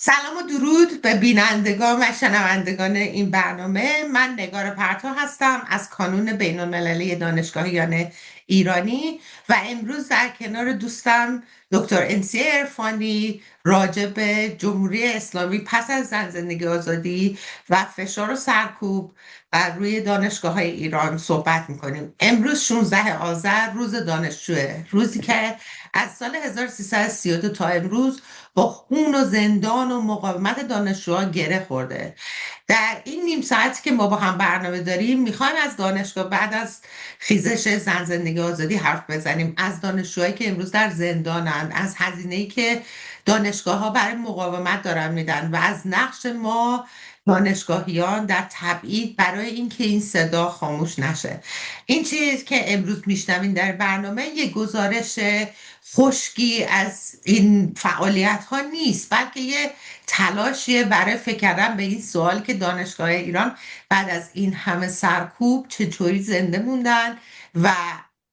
سلام و درود به بینندگان و شنوندگان این برنامه. من نگار پرتو هستم از کانون بین المللی دانشگاهیان ایرانی و امروز در کنار دوستم دکتر انسی عرفانی راجع به جمهوری اسلامی پس از زن زندگی آزادی و فشار و سرکوب بر روی دانشگاه های ایران صحبت میکنیم. امروز 16 آذر روز دانشجوه، روزی که از سال 1332 تا امروز با خون و زندان و مقاومت دانشجوها گره خورده. در این نیم ساعتی که ما با هم برنامه داریم میخوایم از دانشگاه بعد از خیزش زن زندگی آزادی حرف بزنیم، از دانشجوهایی که امروز در زندانند، از هزینه‌ای که دانشگاه ها برای مقاومت دارن میدن و از نقش ما دانشگاهیان در تبعید برای اینکه این صدا خاموش نشه. این چیز که امروز میشنوین در برنامه یه گزارش خشکی از این فعالیت ها نیست، بلکه یه تلاشیه برای فکر کردن به این سوال که دانشگاه ایران بعد از این همه سرکوب چطوری زنده موندن و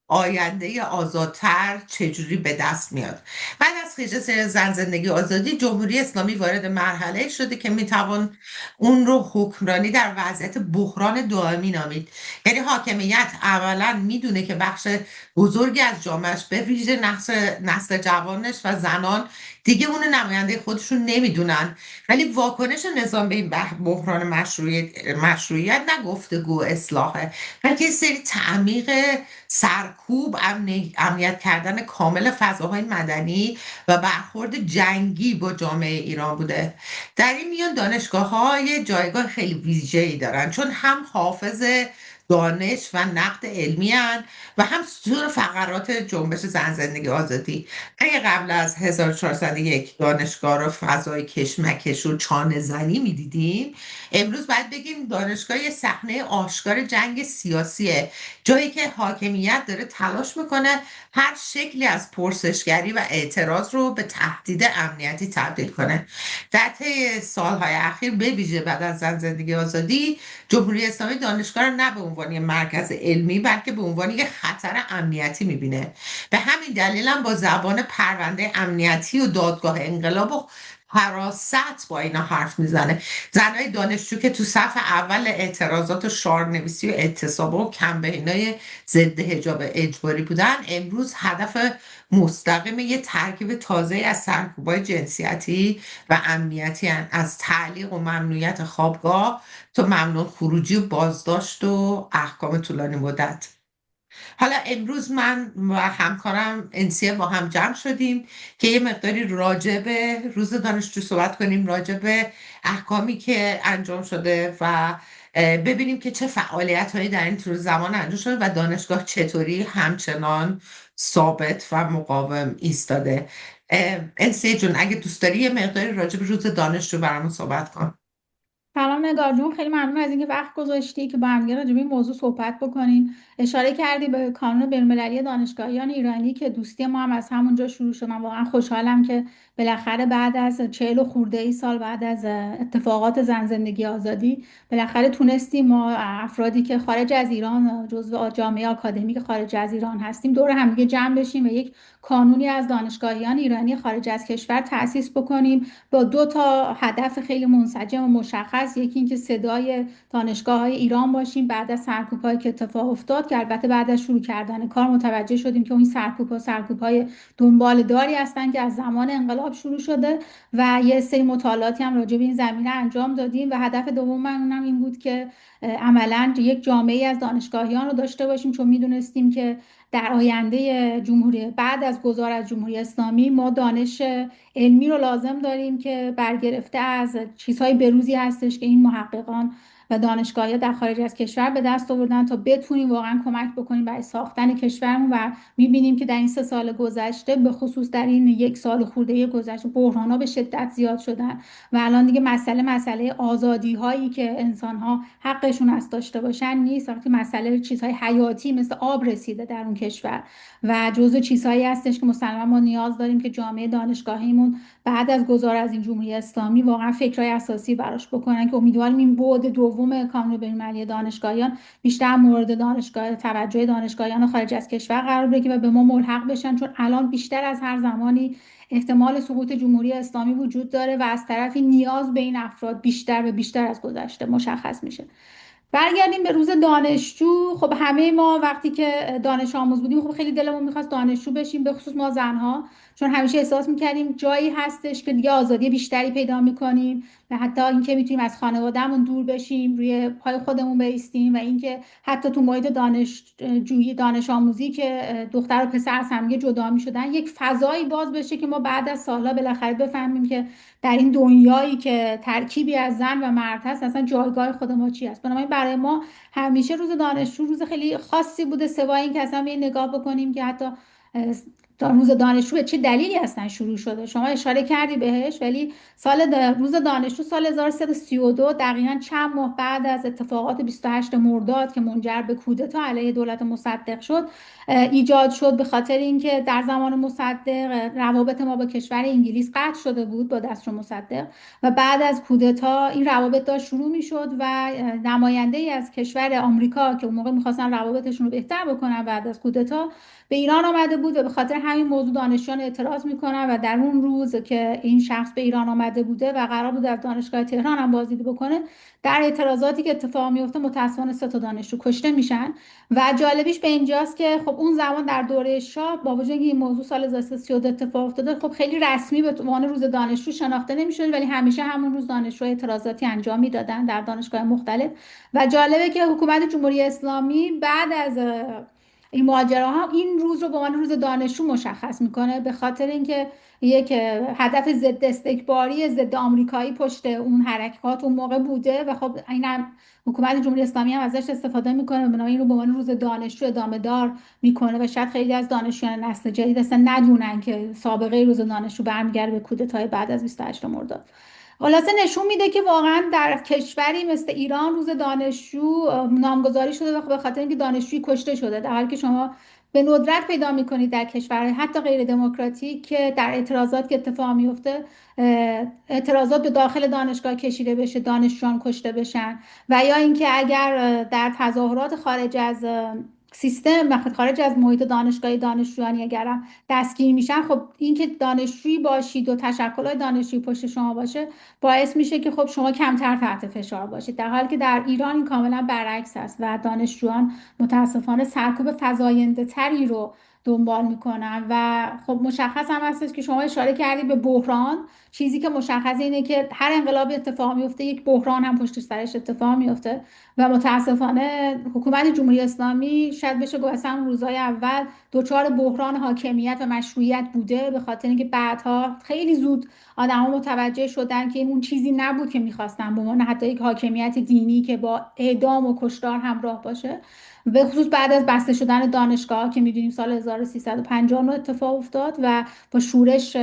آینده آزادتر چجوری به دست میاد. بعد از خیزش زن زندگی آزادی، جمهوری اسلامی وارد مرحله شده که میتوان اون رو حکمرانی در وضعیت بحران دائمی نامید. یعنی حاکمیت اولا میدونه که بخش بزرگی از جامعهش، به ویژه نسل جوانش و زنان، دیگه اون نماینده خودشون نمیدونن، ولی واکنش نظام به این بحران مشروعیت نه گفتگو اصلاحه، بلکه یه سری تعمیق سرکوب، امنیت کردن کامل فضاهای مدنی و برخورد جنگی با جامعه ایران بوده. در این میان دانشگاه های جایگاه خیلی ویژه‌ای دارن، چون هم حافظ دانش و نقد علمی هن و هم ستون فقرات جنبش زن زندگی آزادی. اگه قبل از 1401 دانشگاه رو فضای کشمکش و چانه زنی میدیدیم، امروز باید بگیم دانشگاه یه صحنه آشکار جنگ سیاسیه، جایی که حاکمیت داره تلاش میکنه هر شکلی از پرسشگری و اعتراض رو به تهدید امنیتی تبدیل کنه. در طی سالهای اخیر، به ویژه بعد از زن زندگی آزادی، جمهوری اسلامی دانشگاه رو نه به عنوان یک مرکز علمی، بلکه به عنوان یک خطر امنیتی میبینه. به همین دلیل هم با زبان پرونده امنیتی و دادگاه انقلاب و حراست با اینا حرف میزنه. زنای دانشجو که تو صف اول اعتراضات و شعارنویسی و اعتصاب و کمپینای ضد حجاب اجباری بودن، امروز هدف مستقیم یه ترکیب تازه از سرکوبای جنسیتی و امنیتی هن. از تعلیق و ممنوعیت خوابگاه تا ممنوع خروجی و بازداشت و احکام طولانی مدت. حالا امروز من و همکارم انسیه با هم جمع شدیم که یه مقداری راجع به روز دانشجو صحبت کنیم، راجع به احکامی که انجام شده و ببینیم که چه فعالیت هایی در این طول زمان انجام شده و دانشگاه چطوری همچنان ثابت و مقاوم ایستاده. انسیه جون، اگه دوست داری یه مقداری راجع به روز دانشجو برامون صحبت کن. سلام نگار جون، خیلی ممنون از اینکه وقت گذاشتی که با هم دیگه راجع به این موضوع صحبت بکنیم. اشاره کردی به کانون بین‌المللی دانشگاهیان ایرانی که دوستی ما هم از همونجا شروع شد. من واقعا خوشحالم که بالاخره بعد از 40 و خورده ای سال بعد از اتفاقات زن زندگی آزادی بالاخره تونستیم ما افرادی که خارج از ایران جزو جامعه آکادمیک خارج از ایران هستیم دور هم دیگه جمع بشیم و یک کانونی از دانشگاهیان ایرانی خارج از کشور تأسیس بکنیم با دو تا هدف خیلی منسجم و مشخص. یکی اینکه صدای دانشگاه‌های ایران باشیم بعد از سرکوب‌هایی که اتفاق افتاد، که البته بعد از شروع کردن کار متوجه شدیم که اون سرکوب‌های دنبال داری هستن که از زمان انقلاب شروع شده و یه سری مطالعاتی هم راجع به این زمینه انجام دادیم و هدف دوم من این بود که عملاً یک جامعه از دانشگاهیان رو داشته باشیم، چون میدونستیم که در آینده جمهوری بعد از گذار از جمهوری اسلامی ما دانش علمی رو لازم داریم که برگرفته از چیزهای بروزی هستش که این محققان و دانشگاه‌ها در خارج از کشور به دست آوردن تا بتونیم واقعا کمک بکنیم برای ساختن کشورمون. و می‌بینیم که در این 3 سال گذشته، به خصوص در این 1 سال خورده گذشته، بحران‌ها به شدت زیاد شدن و الان دیگه مسئله آزادی‌هایی که انسان‌ها حقشون است داشته باشن نیست. وقتی مسئله چیزهای حیاتی مثل آب رسیده در اون کشور و جزو چیزهایی هستش که مسلما ما نیاز داریم که جامعه دانشگاهیمون بعد از گذار از این جمهوری اسلامی واقعا فکرای اساسی براش بکنن که امیدواریم این بعد دوم کانون بین‌المللی دانشگاهیان بیشتر مورد توجه دانشگاهیان خارج از کشور قرار بگیره و به ما ملحق بشن، چون الان بیشتر از هر زمانی احتمال سقوط جمهوری اسلامی وجود داره و از طرفی نیاز به این افراد بیشتر و بیشتر از گذشته مشخص میشه. برگردیم به روز دانشجو. خب همه ما وقتی که دانش آموز بودیم خب خیلی دلمون میخواست دانشجو بشیم، به خصوص ما زنها، چون همیشه احساس میکردیم جایی هستش که دیگه آزادی بیشتری پیدا میکنیم و حتی اینکه میتونیم از خانوادهمون دور بشیم، روی پای خودمون بایستیم، و اینکه حتی تو محیط دانشجویی دانش آموزی که دختر و پسر از همدیگه جدا میشدن یک فضایی باز بشه که ما بعد از سالها بالاخره بفهمیم که در این دنیایی که ترکیبی از زن و مرد هست اصلا جایگاه خود ما چی است. بنابراین برای ما همیشه روز دانشجو روز خیلی خاصی بوده، سوای این که اصلا به این نگاه بکنیم که حتی روز دانشجو به چه دلیلی اصلا شروع شده. شما اشاره کردی بهش، ولی روز دانشجو سال 1332 دقیقاً چند ماه بعد از اتفاقات 28 مرداد که منجر به کودتا علیه دولت مصدق شد ایجاد شد، به خاطر اینکه در زمان مصدق روابط ما با کشور انگلیس قطع شده بود با دستور مصدق و بعد از کودتا این روابط داشت شروع میشد و نماینده ای از کشور آمریکا که اون موقع میخواستن روابطشون رو بهتر بکنن بعد از کودتا به ایران آمده بود و به خاطر همین موضوع دانشجویان اعتراض میکنن و در اون روز که این شخص به ایران آمده بوده و قرار بود از دانشگاه تهران هم بازدید بکنه، در اعتراضاتی که اتفاق میفته متأسفانه 3 تا دانشجو کشته میشن. و جالبیش به اینجاست که خب اون زمان در دوره شاه با وجود اینکه این موضوع سال 1332 اتفاق افتاده خب خیلی رسمی به عنوان روز دانشجو شناخته نمیشد، ولی همیشه همون روز دانشجو اعتراضاتی انجام میدادن در دانشگاه مختلف. و جالبه که حکومت جمهوری اسلامی بعد از این ماجراها این روز رو به عنوان روز دانشجو مشخص میکنه، به خاطر اینکه یک هدف ضد استکباری ضد آمریکایی پشت اون حرکات اون موقع بوده و خب این حکومت جمهوری اسلامی هم ازش استفاده میکنه، بنابراین رو به عنوان روز دانشجو ادامه دار میکنه و شاید خیلی از دانشجویان نسل جدید اصلا ندونن که سابقه روز دانشجو برمیگرده به کودتای بعد از 28 مرداد. خلاصه نشون میده که واقعا در کشوری مثل ایران روز دانشجو نامگذاری شده و به خاطر اینکه دانشجویی کشته شده، در حالی که شما به ندرت پیدا میکنید در کشورهای حتی غیر دموکراتیک که در اعتراضات که اتفاق میفته اعتراضات به داخل دانشگاه کشیده بشه، دانشجویان کشته بشن، و یا اینکه اگر در تظاهرات خارج از سیستم، خارج از محیط دانشگاهی دانشجویانی اگرم دستگیر میشن، خب اینکه دانشجویی باشید و تشکلات دانشجویی پشت شما باشه باعث میشه که خب شما کمتر تحت فشار باشید، در حالی که در ایران این کاملا برعکس است و دانشجویان متاسفانه سرکوب فزاینده تری رو دنبال میکنن. و خب مشخص هم هستش که شما اشاره کردید به بحران. چیزی که مشخصه اینه که هر انقلابی اتفاق میفته یک بحران هم پشت سرش اتفاق میفته و متاسفانه حکومت جمهوری اسلامی شاید بشه گفت اصلا روزهای اول دچار بحران حاکمیت و مشروعیت بوده، به خاطر اینکه بعدها خیلی زود آدم‌ها متوجه شدن که این اون چیزی نبود که می‌خواستن، به عنوان حتی یک حاکمیت دینی که با اعدام و کشتار همراه باشه. به خصوص بعد از بسته شدن دانشگاه که می‌دونیم سال 1359 اتفاق افتاد و با شورش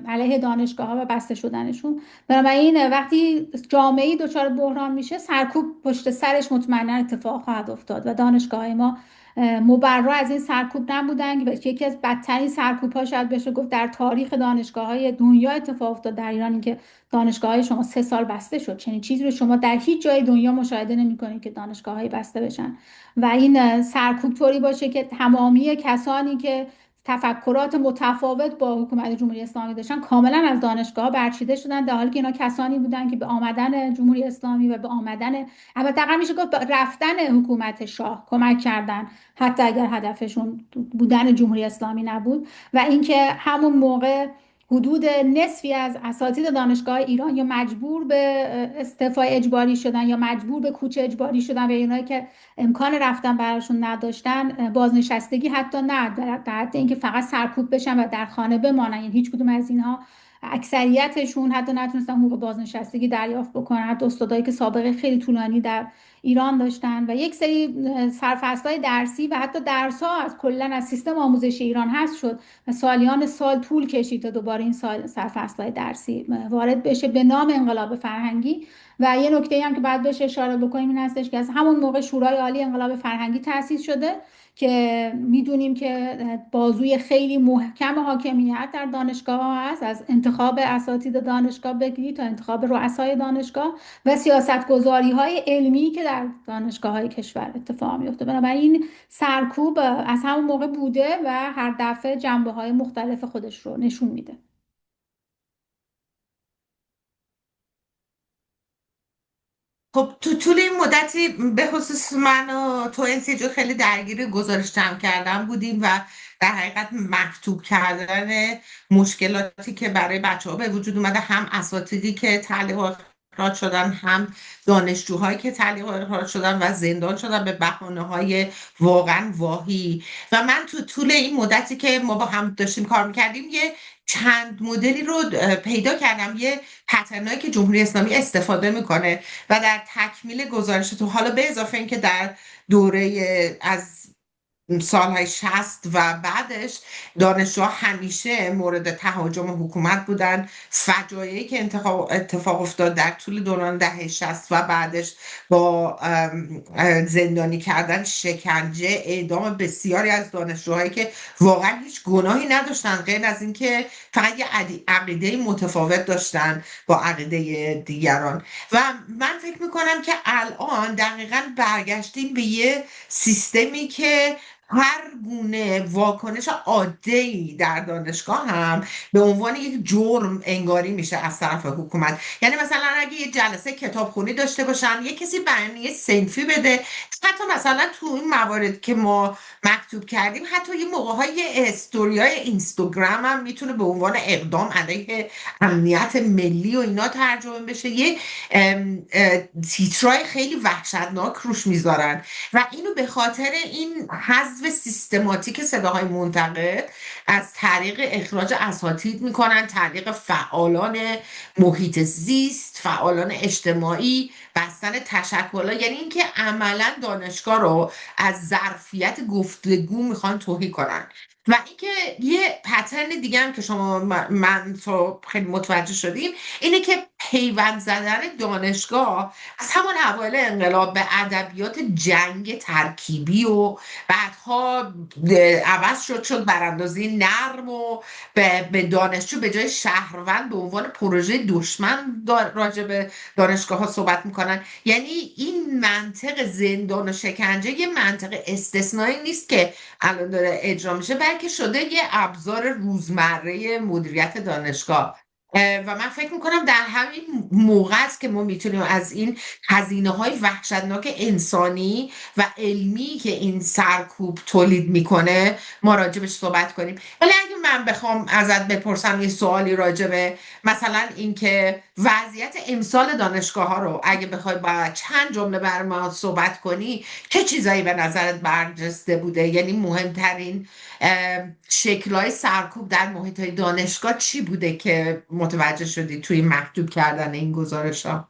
علیه دانشگاه‌ها و بسته شدنشون. بنابراین وقتی جامعه‌ای دچار بحران میشه سرکوب پشت سرش مطمئنا اتفاق خواهد افتاد و دانشگاه ما مبرا از این سرکوب نبودن و یکی از بدترین سرکوب‌ها شاید بشه گفت در تاریخ دانشگاه‌های دنیا اتفاق افتاد در ایران، اینکه دانشگاه‌های شما 3 سال بسته شد. چنین چیزی رو شما در هیچ جای دنیا مشاهده نمی‌کنید که دانشگاه‌های بسته بشن و این سرکوب طوری باشه که تمامی کسانی که تفکرات متفاوت با حکومت جمهوری اسلامی داشتن کاملا از دانشگاه برچیده شدن، در حالی که اینا کسانی بودن که به آمدن جمهوری اسلامی و به آمدن البته میشه گفت رفتن حکومت شاه کمک کردن، حتی اگر هدفشون بودن جمهوری اسلامی نبود. و اینکه همون موقع حدود نصفی از اساتید دانشگاه ایران یا مجبور به استعفای اجباری شدن یا مجبور به کوچ اجباری شدن و اینایی که امکان رفتن براشون نداشتن بازنشستگی حتی نه، در حد اینکه فقط سرکوب بشن و در خانه بمانن. یعنی هیچ کدوم از اینها اکثریتشون حتی نتونستن حقوق بازنشستگی دریافت بکنن، حتی استادایی که سابقه خیلی طولانی در ایران داشتن. و یک سری سرفصل‌های درسی و حتی درس‌ها از کلاً از سیستم آموزشی ایران حذف شد و سالیان سال طول کشید تا دوباره این سرفصل‌های درسی وارد بشه به نام انقلاب فرهنگی. و یه نکته هم که بعد بهش اشاره بکنیم این هستش که از همون موقع شورای عالی انقلاب فرهنگی تأسیس شده که میدونیم که بازوی خیلی محکم حاکمیت در دانشگاه ها هست، از انتخاب اساتید دانشگاه بگیری تا انتخاب رؤسای دانشگاه و سیاستگذاری های علمی که در دانشگاه های کشور اتفاق میفته. بنابراین سرکوب از همون موقع بوده و هر دفعه جنبه های مختلف خودش رو نشون میده. خب تو طول این مدتی به خصوص من و تو انسیجو خیلی درگیر گزارش جمع کردن بودیم و در حقیقت مکتوب کردن مشکلاتی که برای بچه ها به وجود اومده، هم اساتیدی که تعلیق و اخراج شدن، هم دانشجوهایی که تعلیق و اخراج شدن و زندان شدن به بهانه های واقعا واهی. و من تو طول این مدتی که ما با هم داشتیم کار میکردیم یه چند مدلی رو پیدا کردم، یه پترنایی که جمهوری اسلامی استفاده میکنه و در تکمیل گزارش تو، حالا به اضافه اینکه در دوره از سالهای 60 و بعدش دانشجوها همیشه مورد تهاجم حکومت بودن. فجایعی که اتفاق افتاد در طول دوران دهه 60 و بعدش با زندانی کردن، شکنجه، اعدام بسیاری از دانشجوهایی که واقعا هیچ گناهی نداشتن غیر از اینکه فقط یه عقیده متفاوت داشتن با عقیده دیگران. و من فکر میکنم که الان دقیقا برگشتیم به یه سیستمی که هر گونه واکنش عادی در دانشگاه هم به عنوان یک جرم انگاری میشه از طرف حکومت. یعنی مثلا اگه یه جلسه کتابخونی داشته باشن، یه کسی بیانیه صنفی بده، حتی مثلا تو این موارد که ما مکتوب کردیم، حتی یه موقع های استوری های اینستاگرام هم میتونه به عنوان اقدام علیه امنیت ملی و اینا ترجمه بشه. یه تیترای خیلی وحشتناک روش میذارن و اینو به خاطر این حذف سیستماتیک صداهای منتقد از طریق اخراج اساتید میکنن، طریق فعالان محیط زیست، فعالان اجتماعی، بستن تشکل‌ها. یعنی اینکه عملا دانشگاه رو از ظرفیت گفتگو میخوان تهی کنن. و اینکه یه پترن دیگه هم که شما من تو خیلی متوجه شدیم، اینه که پیوند زدن دانشگاه از همون اوایل انقلاب به ادبیات جنگ ترکیبی و بعدها عوض شد براندازی نرم و به دانشجو به جای شهروند به عنوان پروژه دشمن راجع به دانشگاه ها صحبت میکنن. یعنی این منطق زندان و شکنجه یه منطق استثنایی نیست که الان داره اجرا میشه، بلکه شده یه ابزار روزمره مدیریت دانشگاه. و من فکر میکنم در همین موقع است که ما میتونیم از این هزینه های وحشتناک انسانی و علمی که این سرکوب تولید میکنه ما راجبش صحبت کنیم. ولی اگه من بخوام ازت بپرسم یه سوالی راجبه مثلا اینکه وضعیت امسال دانشگاه ها رو اگه بخوای با چند جمله بر ما صحبت کنی، چه چیزایی به نظرت برجسته بوده؟ یعنی مهمترین شکل‌های سرکوب در محیط‌های دانشگاه چی بوده که متوجه شدی توی مکتوب کردن این گزارش‌ها؟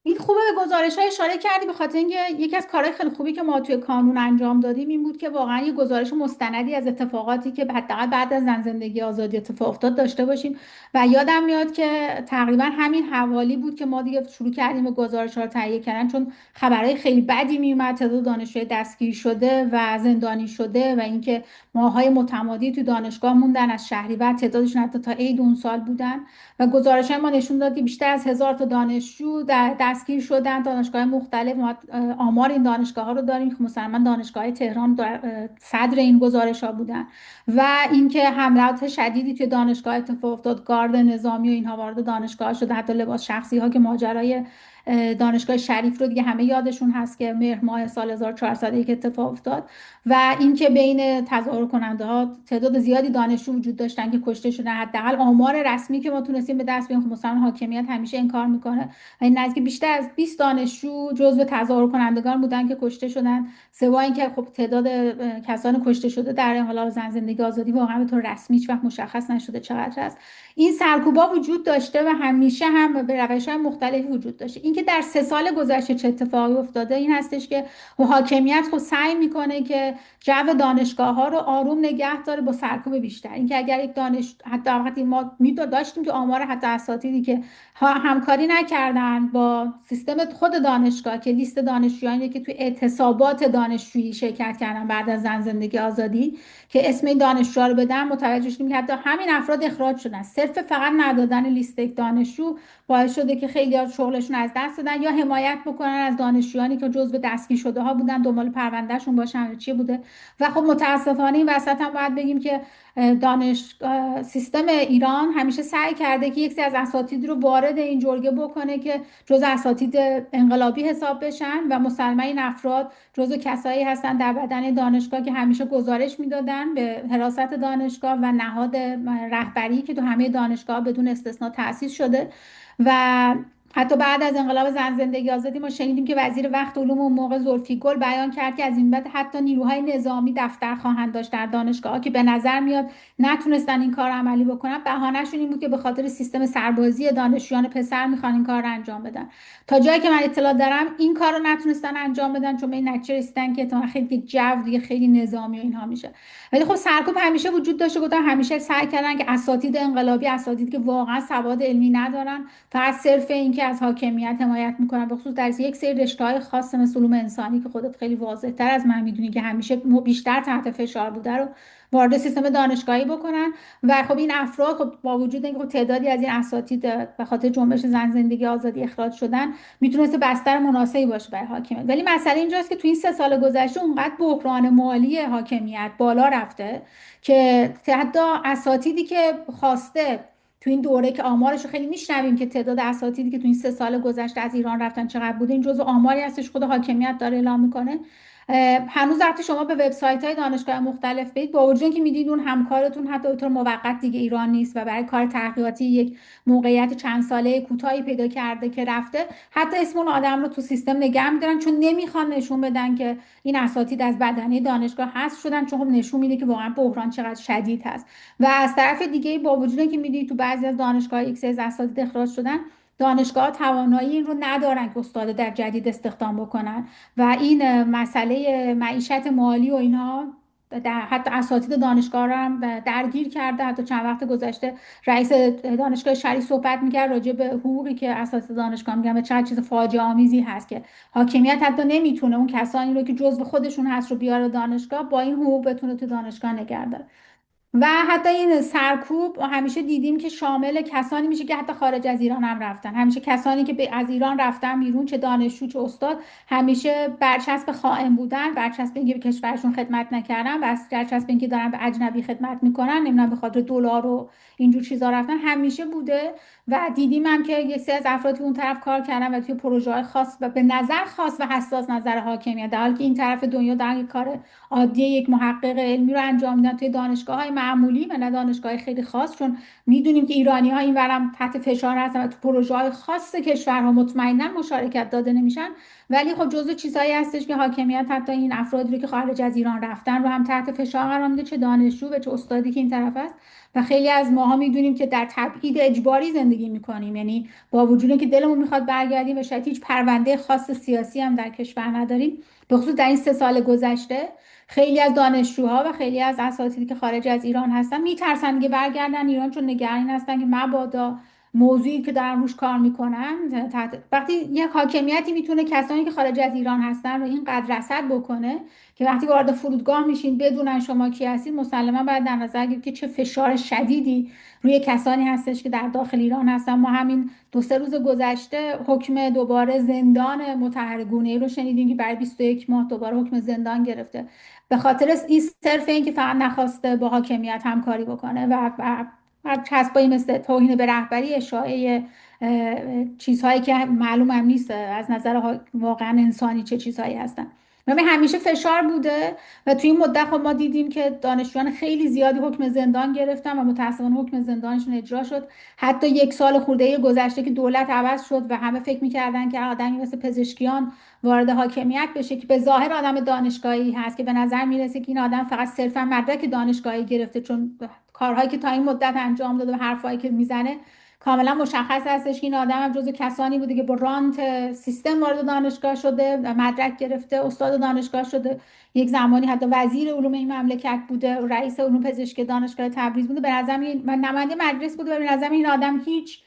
این خوبه به گزارش های اشاره کردی، به خاطر اینکه یکی از کارهای خیلی خوبی که ما توی کانون انجام دادیم این بود که واقعا یه گزارش مستندی از اتفاقاتی که حداقل بعد از زن زندگی آزادی اتفاق افتاد داشته باشیم. و یادم میاد که تقریبا همین حوالی بود که ما دیگه شروع کردیم به گزارش ها رو تهیه کردن، چون خبرهای خیلی بدی میومد، تعداد دانشجوی دستگیر شده و زندانی شده و اینکه ماهای متمادی تو دانشگاه موندن، از شهریور تعدادشون حتی تا عید اون سال بودن. و گزارش های ما نشون داد که بیشتر از 1000 تا دانشجو در دستگیر شدن، دانشگاه مختلف. ما آمار این دانشگاه ها رو داریم که مثلا دانشگاه تهران صدر این گزارش ها بودن. و اینکه حملات شدیدی توی دانشگاه اتفاق افتاد، گارد نظامی و اینها وارد دانشگاه شده، حتی لباس شخصی ها که ماجرای دانشگاه شریف رو دیگه همه یادشون هست که مهر ماه سال 1401 اتفاق افتاد. و اینکه بین تظاهر کننده ها تعداد زیادی دانشجو وجود داشتن که کشته شدن. حداقل آمار رسمی که ما تونستیم به دست بیاریم، مثلا حاکمیت همیشه انکار میکنه، و این نزدیک بیشتر از 20 دانشجو جزو تظاهر کنندگان بودن که کشته شدن. سوای اینکه خب تعداد کسان کشته شده در انقلاب زن زندگی آزادی واقعا به طور رسمی هیچ وقت مشخص نشده چقدر هست. این سرکوبا وجود داشته و همیشه هم به روش‌های مختلفی وجود داشته. اینکه در 3 سال گذشته چه اتفاقی افتاده این هستش که حاکمیت خود سعی میکنه که جو دانشگاه ها رو آروم نگه داره با سرکوب بیشتر. اینکه اگر یک حتی وقتی ما داشتیم که آمار حتی اساتیدی که همکاری نکردن با سیستم خود دانشگاه، که لیست دانشجویانی که توی اعتصابات دانشجویی شرکت کردن بعد از زندگی آزادی که اسم این دانشجو رو بدن، متوجه شدیم که حتی همین افراد اخراج شدن. صرف فقط ندادن لیست یک دانشجو باعث شده که خیلی از شغلشون از دست دادن یا حمایت بکنن از دانشجویانی که جزو دستگیر شده ها بودن، دنبال پروندهشون باشن چی بوده. و خب متاسفانه این وسط هم باید بگیم که سیستم ایران همیشه سعی کرده که یک سری از اساتید رو وارد این جرگه بکنه که جزء اساتید انقلابی حساب بشن و مسلماً این افراد جزء کسایی هستن در بدن دانشگاه که همیشه گزارش میدادن به حراست دانشگاه و نهاد رهبری که تو همه دانشگاه بدون استثنا تأسیس شده. و حتی بعد از انقلاب زن زندگی آزادی ما شنیدیم که وزیر وقت علوم اون موقع زلفیگل بیان کرد که از این بعد حتی نیروهای نظامی دفتر خواهند داشت در دانشگاه، که به نظر میاد نتونستن این کار عملی بکنن. بهانهشون این بود که به خاطر سیستم سربازی دانشجویان پسر میخوان این کار رو انجام بدن. تا جایی که من اطلاع دارم این کار رو نتونستن انجام بدن چون به این نتیجه رسیدن که احتمالاً خیلی جو دیگه خیلی نظامی و اینها میشه. ولی خب سرکوب همیشه وجود داشته. گفتم همیشه سعی کردن که اساتید انقلابی، اساتیدی که واقعا سواد علمی ندارن، فقط صرف این که از حاکمیت حمایت میکنن، به خصوص در یک سری رشته‌های خاص مثل علوم انسانی که خودت خیلی واضح تر از من میدونی که همیشه بیشتر تحت فشار بوده، رو وارد سیستم دانشگاهی بکنن. و خب این افراد خب با وجود اینکه تعدادی از این اساتید به خاطر جنبش زن زندگی آزادی اخراج شدن، میتونسته بستر مناسبی باشه برای حاکمیت. ولی مسئله اینجاست که تو این 3 سال گذشته اونقدر بحران مالی حاکمیت بالا رفته که حتی اساتیدی که خواسته تو این دوره که آمارش رو خیلی میشنویم که تعداد اساتیدی که تو این 3 سال گذشته از ایران رفتن چقدر بوده، این جزء آماری هستش خود حاکمیت داره اعلام میکنه. هنوز وقتی شما به وبسایت های دانشگاه مختلف برید، با وجود اینکه میدید اون همکارتون حتی به طور موقت دیگه ایران نیست و برای کار تحقیقاتی یک موقعیت چند ساله کوتاهی پیدا کرده که رفته، حتی اسم اون آدم رو تو سیستم نگه میدارن چون نمیخوان نشون بدن که این اساتید از بدنه دانشگاه حذف شدن، چون خب نشون میده که واقعا بحران چقدر شدید هست. و از طرف دیگه با وجود اینکه میدید تو بعضی از دانشگاه یک سری از اساتید اخراج شدن، دانشگاه توانایی این رو ندارن که استاد در جدید استخدام بکنن و این مسئله معیشت مالی و اینها در حتی اساتید دانشگاه رو هم درگیر کرده. حتی چند وقت گذشته رئیس دانشگاه شریف صحبت میکرد راجع به حقوقی که اساتید دانشگاه میگن و چقدر چیز فاجعه آمیزی هست که حاکمیت حتی نمیتونه اون کسانی رو که جزو خودشون هست رو بیاره دانشگاه با این حقوق بتونه تو دانشگاه نگه داره. و حتی این سرکوب همیشه دیدیم که شامل کسانی میشه که حتی خارج از ایران هم رفتن. همیشه کسانی که از ایران رفتن بیرون، چه دانشجو چه استاد، همیشه برچسب خائن بودن، برچسب اینکه به کشورشون خدمت نکردن، برچسب اینکه دارن به اجنبی خدمت میکنن، نمیدونم به خاطر دلار و اینجور چیزا رفتن، همیشه بوده. و دیدیم هم که یک سری از افرادی که اون طرف کار کردن و توی پروژه های خاص و به نظر خاص و حساس نظر حاکمیت، در حالی که این طرف دنیا دارن کار عادی یک محقق علمی رو انجام میدن توی دانشگاه‌های معمولی و نه دانشگاه خیلی خاص، چون میدونیم که ایرانی ها این ورم تحت فشار هستن و تو پروژه های خاص کشورها مطمئنا مشارکت داده نمیشن. ولی خب جزو چیزایی هستش که حاکمیت حتی این افرادی رو که خارج از ایران رفتن رو هم تحت فشار قرار میده، چه دانشجو و چه استادی که این طرف است. و خیلی از ماها میدونیم که در تبعید اجباری زندگی میکنیم، یعنی با وجود اینکه دلمون میخواد برگردیم و شاید هیچ پرونده خاص سیاسی هم در کشور نداریم، به خصوص در این 3 سال گذشته خیلی از دانشجوها و خیلی از اساتیدی که خارج از ایران هستن میترسن دیگه برگردن ایران، چون نگران هستن که مبادا موضوعی که دارن روش کار میکنن وقتی یک حاکمیتی میتونه کسانی که خارج از ایران هستن رو اینقدر رصد بکنه که وقتی وارد فرودگاه میشین بدونن شما کی هستید، مسلما باید در نظر گرفت که چه فشار شدیدی روی کسانی هستش که در داخل ایران هستن. ما همین 2 3 روز گذشته حکم دوباره زندان متحرگونه رو شنیدیم که برای 21 ماه دوباره حکم زندان گرفته به خاطر این صرف این که فقط نخواسته با حاکمیت همکاری بکنه و چسبایی مثل توهین به رهبری، اشاعه چیزهایی که معلوم هم نیست از نظر واقعا انسانی چه چیزهایی هستن. همیشه فشار بوده و توی این مدت خب ما دیدیم که دانشجویان خیلی زیادی حکم زندان گرفتن و متأسفانه حکم زندانشون اجرا شد. حتی 1 سال خورده گذشته که دولت عوض شد و همه فکر می‌کردن که آدمی مثل پزشکیان وارد حاکمیت بشه که به ظاهر آدم دانشگاهی هست که به نظر میرسه که این آدم فقط صرفا مدرک دانشگاهی گرفته، چون کارهایی که تا این مدت انجام داده و حرفایی که میزنه کاملا مشخص هستش که این آدم هم جزو کسانی بوده که با رانت سیستم وارد دانشگاه شده، مدرک گرفته، استاد دانشگاه شده، یک زمانی حتی وزیر علوم این مملکت بوده، رئیس علوم پزشکی دانشگاه تبریز بوده. به نظرم من نماینده مجلس بوده و به نظرم این آدم هیچ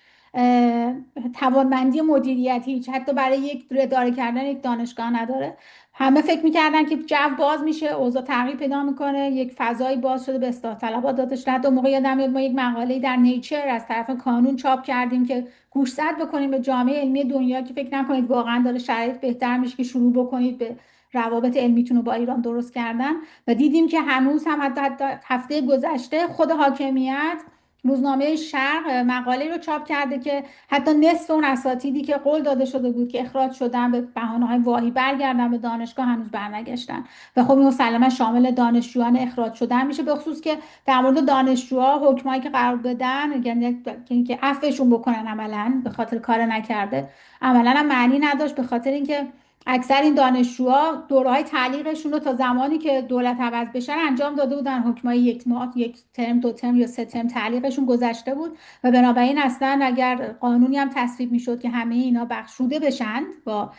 توانمندی مدیریتی، هیچ حتی برای یک اداره کردن یک دانشگاه نداره. همه فکر میکردن که جو باز میشه، اوضاع تغییر پیدا میکنه، یک فضایی باز شده به اصلاح طلبات دادش. حتی موقع یادم میاد ما یک مقاله در نیچر از طرف کانون چاپ کردیم که گوشزد بکنیم به جامعه علمی دنیا که فکر نکنید واقعا داره شرایط بهتر میشه که شروع بکنید به روابط علمیتون رو با ایران درست کردن. و دیدیم که هنوز هم حتی هفته گذشته خود حاکمیت روزنامه شرق مقاله رو چاپ کرده که حتی نصف اون اساتیدی که قول داده شده بود که اخراج شدن به بهانه‌های واهی برگردن به دانشگاه هنوز برنگشتن. و خب این مسلما شامل دانشجویان اخراج شدن میشه، به خصوص که در مورد دانشجوها حکمایی که قرار بدن، یعنی که عفوشون بکنن عملا به خاطر کار نکرده، عملا هم معنی نداشت، به خاطر اینکه اکثر این دانشجوها دوره‌های تعلیقشون رو تا زمانی که دولت عوض بشن انجام داده بودن. حکمای یک ماه، یک ترم، دو ترم یا سه ترم تعلیقشون گذشته بود و بنابراین اصلا اگر قانونی هم تصویب میشد که همه اینا بخشوده بشن با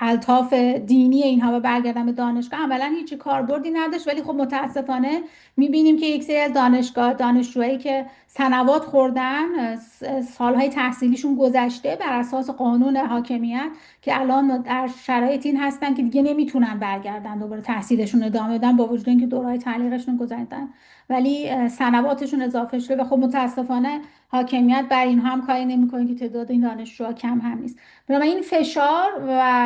الطاف دینی اینها و برگردن به دانشگاه، عملا هیچ کاربردی نداشت. ولی خب متاسفانه میبینیم که یک سری از دانشجوهایی که سنوات خوردن، سالهای تحصیلیشون گذشته بر اساس قانون حاکمیت، که الان در شرایط این هستن که دیگه نمیتونن برگردن دوباره تحصیلشون ادامه بدن با وجود اینکه دورهای تحلیلشون گذشتن ولی سنواتشون اضافه شده. و خب متاسفانه حاکمیت بر این هم کاری نمیکنه که تعداد این دانشجوها کم هم نیست. بنابراین این فشار و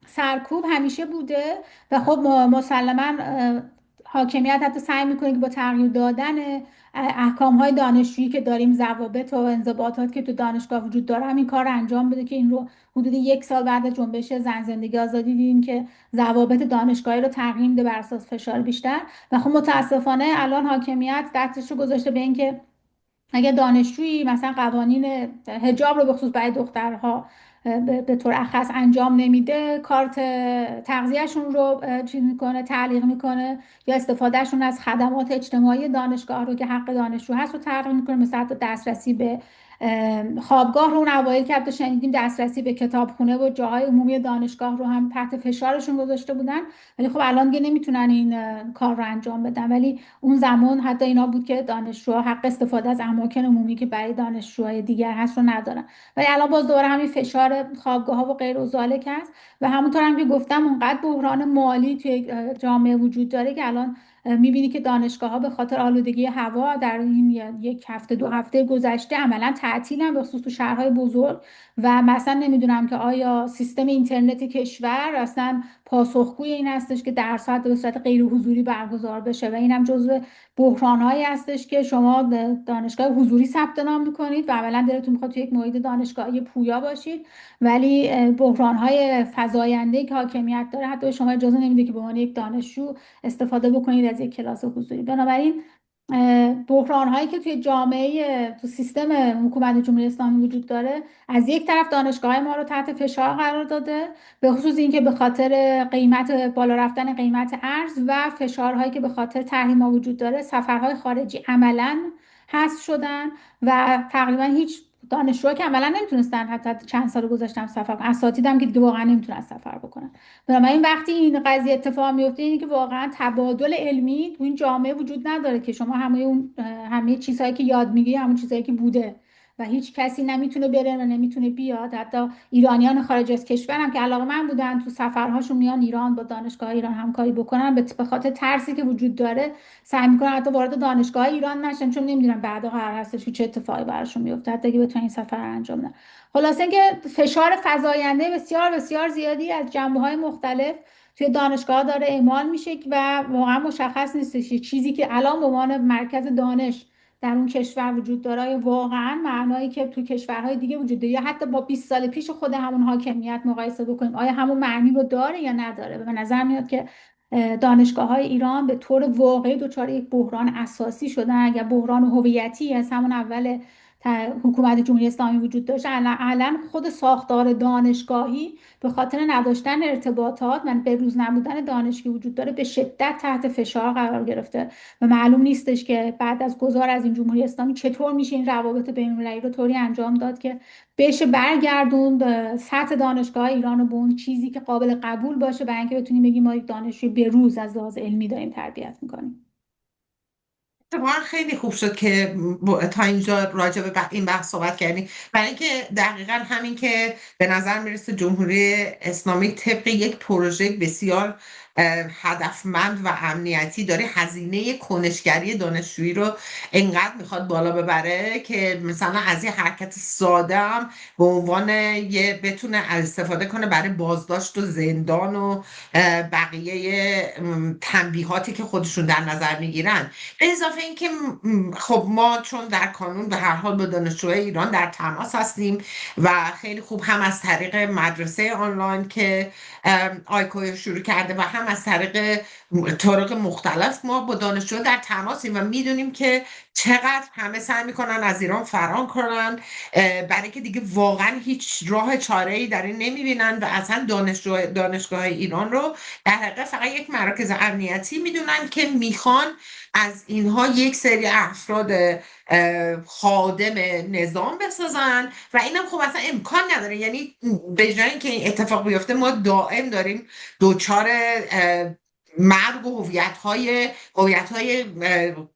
سرکوب همیشه بوده و خب مسلما حاکمیت حتی سعی میکنه که با تغییر دادن احکام های دانشجویی که داریم، ضوابط و انضباطات که تو دانشگاه وجود داره، همین کار رو انجام بده که این رو حدود یک سال بعد از جنبش زن زندگی آزادی دیدیم که ضوابط دانشگاهی رو تغییر میده بر اساس فشار بیشتر. و خب متاسفانه الان حاکمیت دستش رو گذاشته به اینکه اگه دانشجویی مثلا قوانین حجاب رو به خصوص برای دخترها به طور اخص انجام نمیده، کارت تغذیهشون رو چیز میکنه، تعلیق میکنه، یا استفادهشون از خدمات اجتماعی دانشگاه رو که حق دانشجو هست رو تعلیق میکنه، مثل حتی دسترسی به خوابگاه رو اون اوایل که حتی شنیدیم دسترسی به کتابخونه و جاهای عمومی دانشگاه رو هم تحت فشارشون گذاشته بودن. ولی خب الان دیگه نمیتونن این کار رو انجام بدن. ولی اون زمان حتی اینا بود که دانشجوها حق استفاده از اماکن عمومی که برای دانشجوهای دیگر هست رو ندارن. ولی الان باز دوباره همین فشار خوابگاه ها و غیر و ذالک هست و همونطور هم که گفتم اونقدر بحران مالی توی جامعه وجود داره که الان میبینی که دانشگاه ها به خاطر آلودگی هوا در این یک هفته دو هفته گذشته عملا تعطیلن، به خصوص تو شهرهای بزرگ. و مثلا نمیدونم که آیا سیستم اینترنت کشور اصلا پاسخگوی این هستش که درس ها به صورت غیر حضوری برگزار بشه. و اینم جزو بحران هایی هستش که شما دانشگاه حضوری ثبت نام میکنید و عملا دلتون میخواد تو یک محیط دانشگاهی پویا باشید، ولی بحران های فزاینده که حاکمیت داره حتی شما اجازه نمیده که به عنوان یک دانشجو استفاده بکنید از یک کلاس حضوری. بنابراین بحران هایی که توی جامعه، تو سیستم حکومت جمهوری اسلامی وجود داره، از یک طرف دانشگاه ما رو تحت فشار قرار داده، به خصوص اینکه به خاطر قیمت بالا رفتن قیمت ارز و فشارهایی که به خاطر تحریم ها وجود داره، سفرهای خارجی عملا حذف شدن و تقریبا هیچ دانشجوها که عملا نمیتونستن حتی چند سال گذاشتم سفر کنن، اساتیدم که دیگه واقعا نمیتونن سفر بکنن. بنابراین وقتی این قضیه اتفاق میفته اینه که واقعا تبادل علمی تو این جامعه وجود نداره که شما همه چیزهایی که یاد میگی همون چیزهایی که بوده و هیچ کسی نمیتونه بره و نمیتونه بیاد. حتی ایرانیان خارج از کشور هم که علاقه‌مند بودن تو سفرهاشون میان ایران با دانشگاه ایران همکاری بکنن، به خاطر ترسی که وجود داره سعی میکنن حتی وارد دانشگاه ایران نشن، چون نمیدونن بعدا قرار هستش که چه اتفاقی براشون میفته حتی اگه بتونن این سفر رو انجام بدن. خلاصه اینکه فشار فزاینده بسیار بسیار زیادی از جنبه‌های مختلف توی دانشگاه داره اعمال میشه و واقعا مشخص نیستش چیزی که الان به عنوان مرکز دانش در اون کشور وجود داره واقعا معنایی که تو کشورهای دیگه وجود داره یا حتی با 20 سال پیش خود همون حاکمیت مقایسه بکنیم، آیا همون معنی رو داره یا نداره. به نظر میاد که دانشگاه های ایران به طور واقعی دچار یک بحران اساسی شدن. اگر بحران هویتی از همون اول حکومت جمهوری اسلامی وجود داشت، الان خود ساختار دانشگاهی به خاطر نداشتن ارتباطات و به روز نبودن دانشگاهی وجود داره به شدت تحت فشار قرار گرفته و معلوم نیستش که بعد از گذار از این جمهوری اسلامی چطور میشه این روابط بین‌المللی رو طوری انجام داد که بشه برگردوند سطح دانشگاه ایران رو به اون چیزی که قابل قبول باشه، برای اینکه بتونیم بگیم ما یک دانشجوی به روز از لحاظ علمی داریم تربیت میکنیم. اتفاقا خیلی خوب شد که تا اینجا راجع به این بحث صحبت کردیم، برای اینکه دقیقا همین که به نظر میرسه جمهوری اسلامی طبق یک پروژه بسیار هدفمند و امنیتی داره هزینه کنشگری دانشجویی رو انقدر میخواد بالا ببره که مثلا از یه حرکت ساده هم به عنوان یه بتونه استفاده کنه برای بازداشت و زندان و بقیه تنبیهاتی که خودشون در نظر میگیرن. به اضافه اینکه خب ما چون در کانون به هر حال با دانشجوهای ایران در تماس هستیم و خیلی خوب هم از طریق مدرسه آنلاین که آیکو شروع کرده و هم از طریق طرق مختلف ما با دانشجو در تماسیم و میدونیم که چقدر همه سعی میکنن از ایران فرار کنن، برای که دیگه واقعا هیچ راه چاره ای در این نمیبینن و اصلا دانشگاه ایران رو در حقیقت فقط یک مراکز امنیتی میدونن که میخوان از اینها یک سری افراد خادم نظام بسازن و اینم خب اصلا امکان نداره. یعنی به جای اینکه این اتفاق بیفته ما دائم داریم دوچار مرگ و هویت های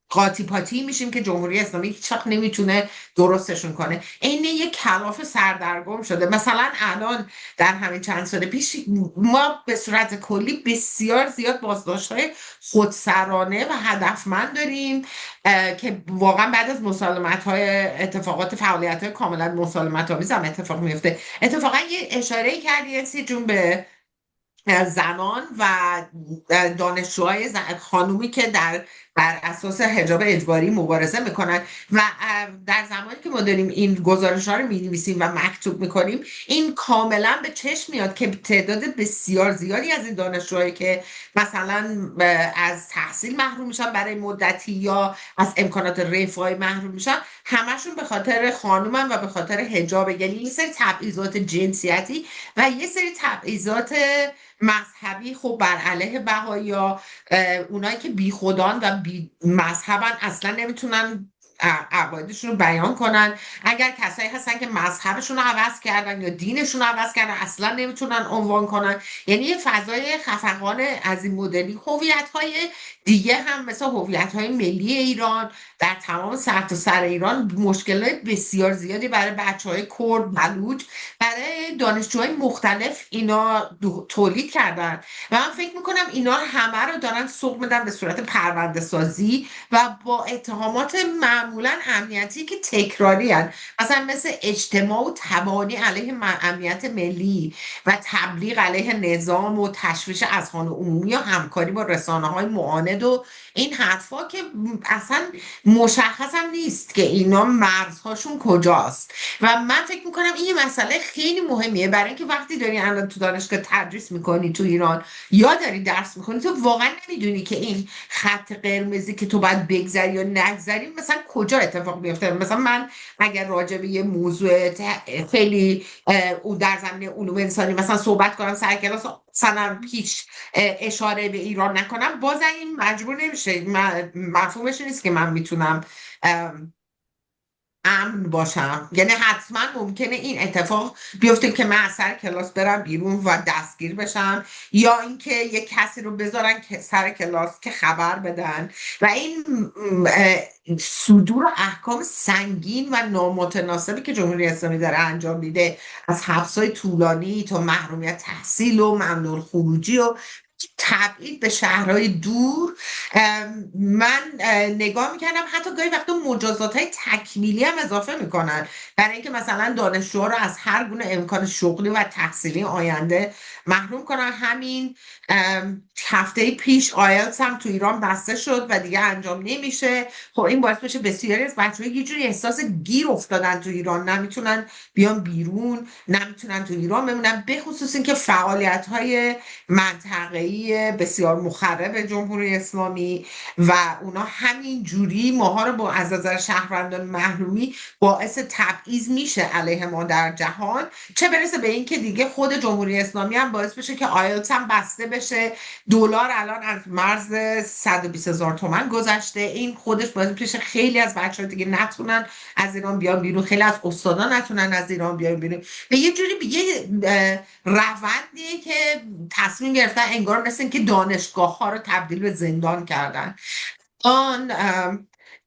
قاطی پاتی میشیم که جمهوری اسلامی هیچ وقت نمیتونه درستشون کنه. عین یک کلاف سردرگم شده. مثلا الان در همین چند سال پیش ما به صورت کلی بسیار زیاد بازداشت‌های خودسرانه و هدفمند داریم که واقعا بعد از مسالمت‌های اتفاقات فعالیت‌های کاملا مسالمت‌آمیز هم اتفاق میفته. اتفاقا یه اشاره کردی سی جون به زنان و دانشجوهای خانومی که بر اساس حجاب اجباری مبارزه میکنن و در زمانی که ما داریم این گزارش ها رو مینویسیم و مکتوب میکنیم این کاملا به چشم میاد که تعداد بسیار زیادی از این دانشجوهایی که مثلا از تحصیل محروم میشن برای مدتی یا از امکانات رفاهی محروم میشن همشون به خاطر خانومن و به خاطر حجاب. یعنی یه سری تبعیضات جنسیتی و یه سری تبعیضات مذهبی خب بر علیه بهائی‌ها، اونایی که بی خودان و بی مذهبن اصلا نمیتونن عقایدشون رو بیان کنن. اگر کسایی هستن که مذهبشون رو عوض کردن یا دینشون رو عوض کردن اصلا نمیتونن عنوان کنن. یعنی یه فضای خفقان از این مدلی. هویت‌های دیگه هم مثل هویت‌های ملی ایران در تمام سرتاسر ایران مشکلات بسیار زیادی برای بچه‌های کرد، بلوچ، برای دانشجوهای مختلف اینا تولید کردن و من فکر میکنم اینا همه رو دارن سوق میدن به صورت پرونده سازی و با اتهامات معمولا امنیتی که تکراری هن. مثلا مثل اجتماع و تبانی علیه امنیت ملی و تبلیغ علیه نظام و تشویش اذهان عمومی و همکاری با رسانه های معاند و این حرفا که اصلا مشخص هم نیست که اینا مرزهاشون کجاست. و من فکر میکنم این مسئله خیلی مهمیه برای اینکه وقتی داری الان تو دانشگاه تدریس میکنی تو ایران یا داری درس میکنی تو واقعا نمیدونی که این خط قرمزی که تو باید بگذری یا نگذری مثلا کجا اتفاق میفته. مثلا من اگر راجع به یه موضوع خیلی او در زمینه علوم انسانی مثلا صحبت کنم سر کلاس مثلا هیچ اشاره به ایران نکنم باز این مجبور نمیشه، مفهومش نیست که من میتونم امن باشم. یعنی حتما ممکنه این اتفاق بیفته که من از سر کلاس برم بیرون و دستگیر بشم یا اینکه یک کسی رو بذارن که سر کلاس که خبر بدن و این صدور احکام سنگین و نامتناسبی که جمهوری اسلامی داره انجام میده از حبس‌های طولانی تا محرومیت تحصیل و ممنوع خروجی و تبعید به شهرهای دور. من نگاه میکردم حتی گاهی وقتا مجازات های تکمیلی هم اضافه میکنن برای اینکه مثلا دانشجوها رو از هر گونه امکان شغلی و تحصیلی آینده محروم کنن. همین هفته پیش آیلتس هم تو ایران بسته شد و دیگه انجام نمیشه. خب این باعث بشه بسیاری از بچه‌ها یه جوری احساس گیر افتادن تو ایران، نمیتونن بیان بیرون، نمیتونن تو ایران بمونن، به خصوص اینکه فعالیت‌های منطقه‌ای جامعه بسیار مخرب جمهوری اسلامی و اونا همین جوری ماها رو با از نظر شهروندان محرومی باعث تبعیض میشه علیه ما در جهان، چه برسه به این که دیگه خود جمهوری اسلامی هم باعث بشه که آیلتس هم بسته بشه. دلار الان از مرز 120,000 تومان گذشته، این خودش باعث میشه خیلی از بچه‌ها دیگه نتونن از ایران بیان بیرون، خیلی از استادا نتونن از ایران بیان بیرون. به یه جوری به یه روندیه که تصمیم گرفتن انگار مثل این که دانشگاه ها رو تبدیل به زندان کردن.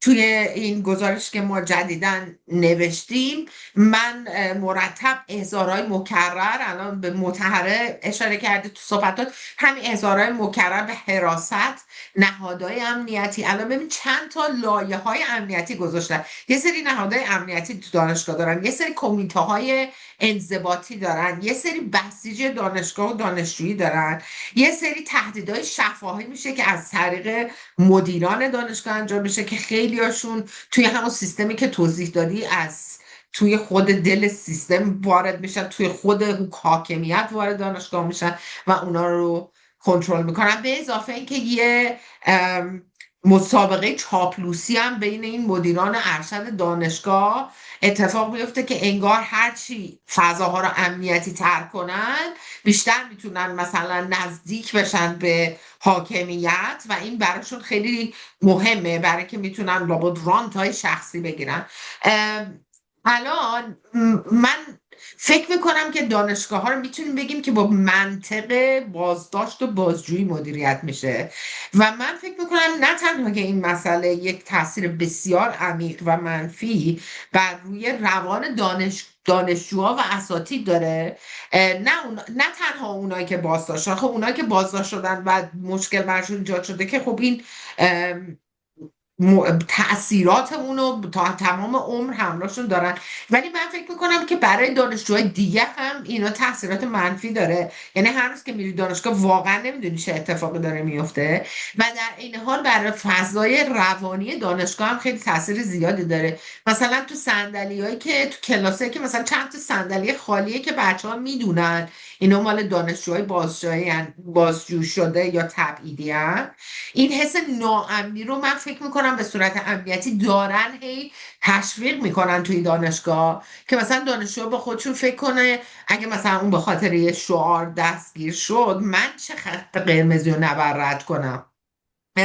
توی این گزارش که ما جدیدن نوشتیم، من مرتب احضارهای مکرر، الان به متحره اشاره کردی تو صحبتات، همین احضارهای مکرر به حراست، نهادهای امنیتی، الان ببین چند تا لایه های امنیتی گذاشتن. یه سری نهادهای امنیتی تو دانشگاه دارن، یه سری کمیته های انضباطی دارن، یه سری بسیج دانشگاه و دانشجویی دارن، یه سری تهدیدهای شفاهی میشه که از طریق مدیران دانشگاه انجام میشه که خیلی هاشون توی همون سیستمی که توضیح دادی از توی خود دل سیستم وارد میشن، توی خود حاکمیت وارد دانشگاه میشن و اونا رو کنترل میکنن. به اضافه اینکه یه مسابقه چاپلوسی هم بین این مدیران ارشد دانشگاه اتفاق میفته که انگار هرچی فضاها رو امنیتی تر کنن بیشتر میتونن مثلا نزدیک بشن به حاکمیت و این براشون خیلی مهمه، برای که میتونن لابد رانت های شخصی بگیرن. الان من فکر میکنم که دانشگاه ها رو میتونیم بگیم که با منطق بازداشت و بازجویی مدیریت میشه و من فکر میکنم نه تنها که این مسئله یک تاثیر بسیار عمیق و منفی بر روی روان دانشجوها و اساتید داره، نه تنها اونایی که بازداشت شدن، خب اونایی که بازداشت شدن و مشکل برشون ایجاد شده که خب این تأثیرات اونو تا تمام عمر همراهشون دارن، ولی من فکر میکنم که برای دانشجوهای دیگه هم اینا تاثیرات منفی داره. یعنی هر روز که میری دانشگاه واقعا نمیدونی چه اتفاقی داره میفته و در این حال برای فضای روانی دانشگاه هم خیلی تاثیر زیادی داره. مثلا تو صندلیایی که تو کلاسایی که مثلا چند تا صندلی خالیه که بچه ها میدونن اینا مال دانشجوهای بازجو شده یا تبعیدی هن، این حس ناامنی رو من فکر میکنم به صورت امنیتی دارن هی تشویق میکنن توی دانشگاه، که مثلا دانشجو با خودشون فکر کنه اگه مثلا اون به خاطر یه شعار دستگیر شد من چه خط قرمزی رو نباید رد کنم. و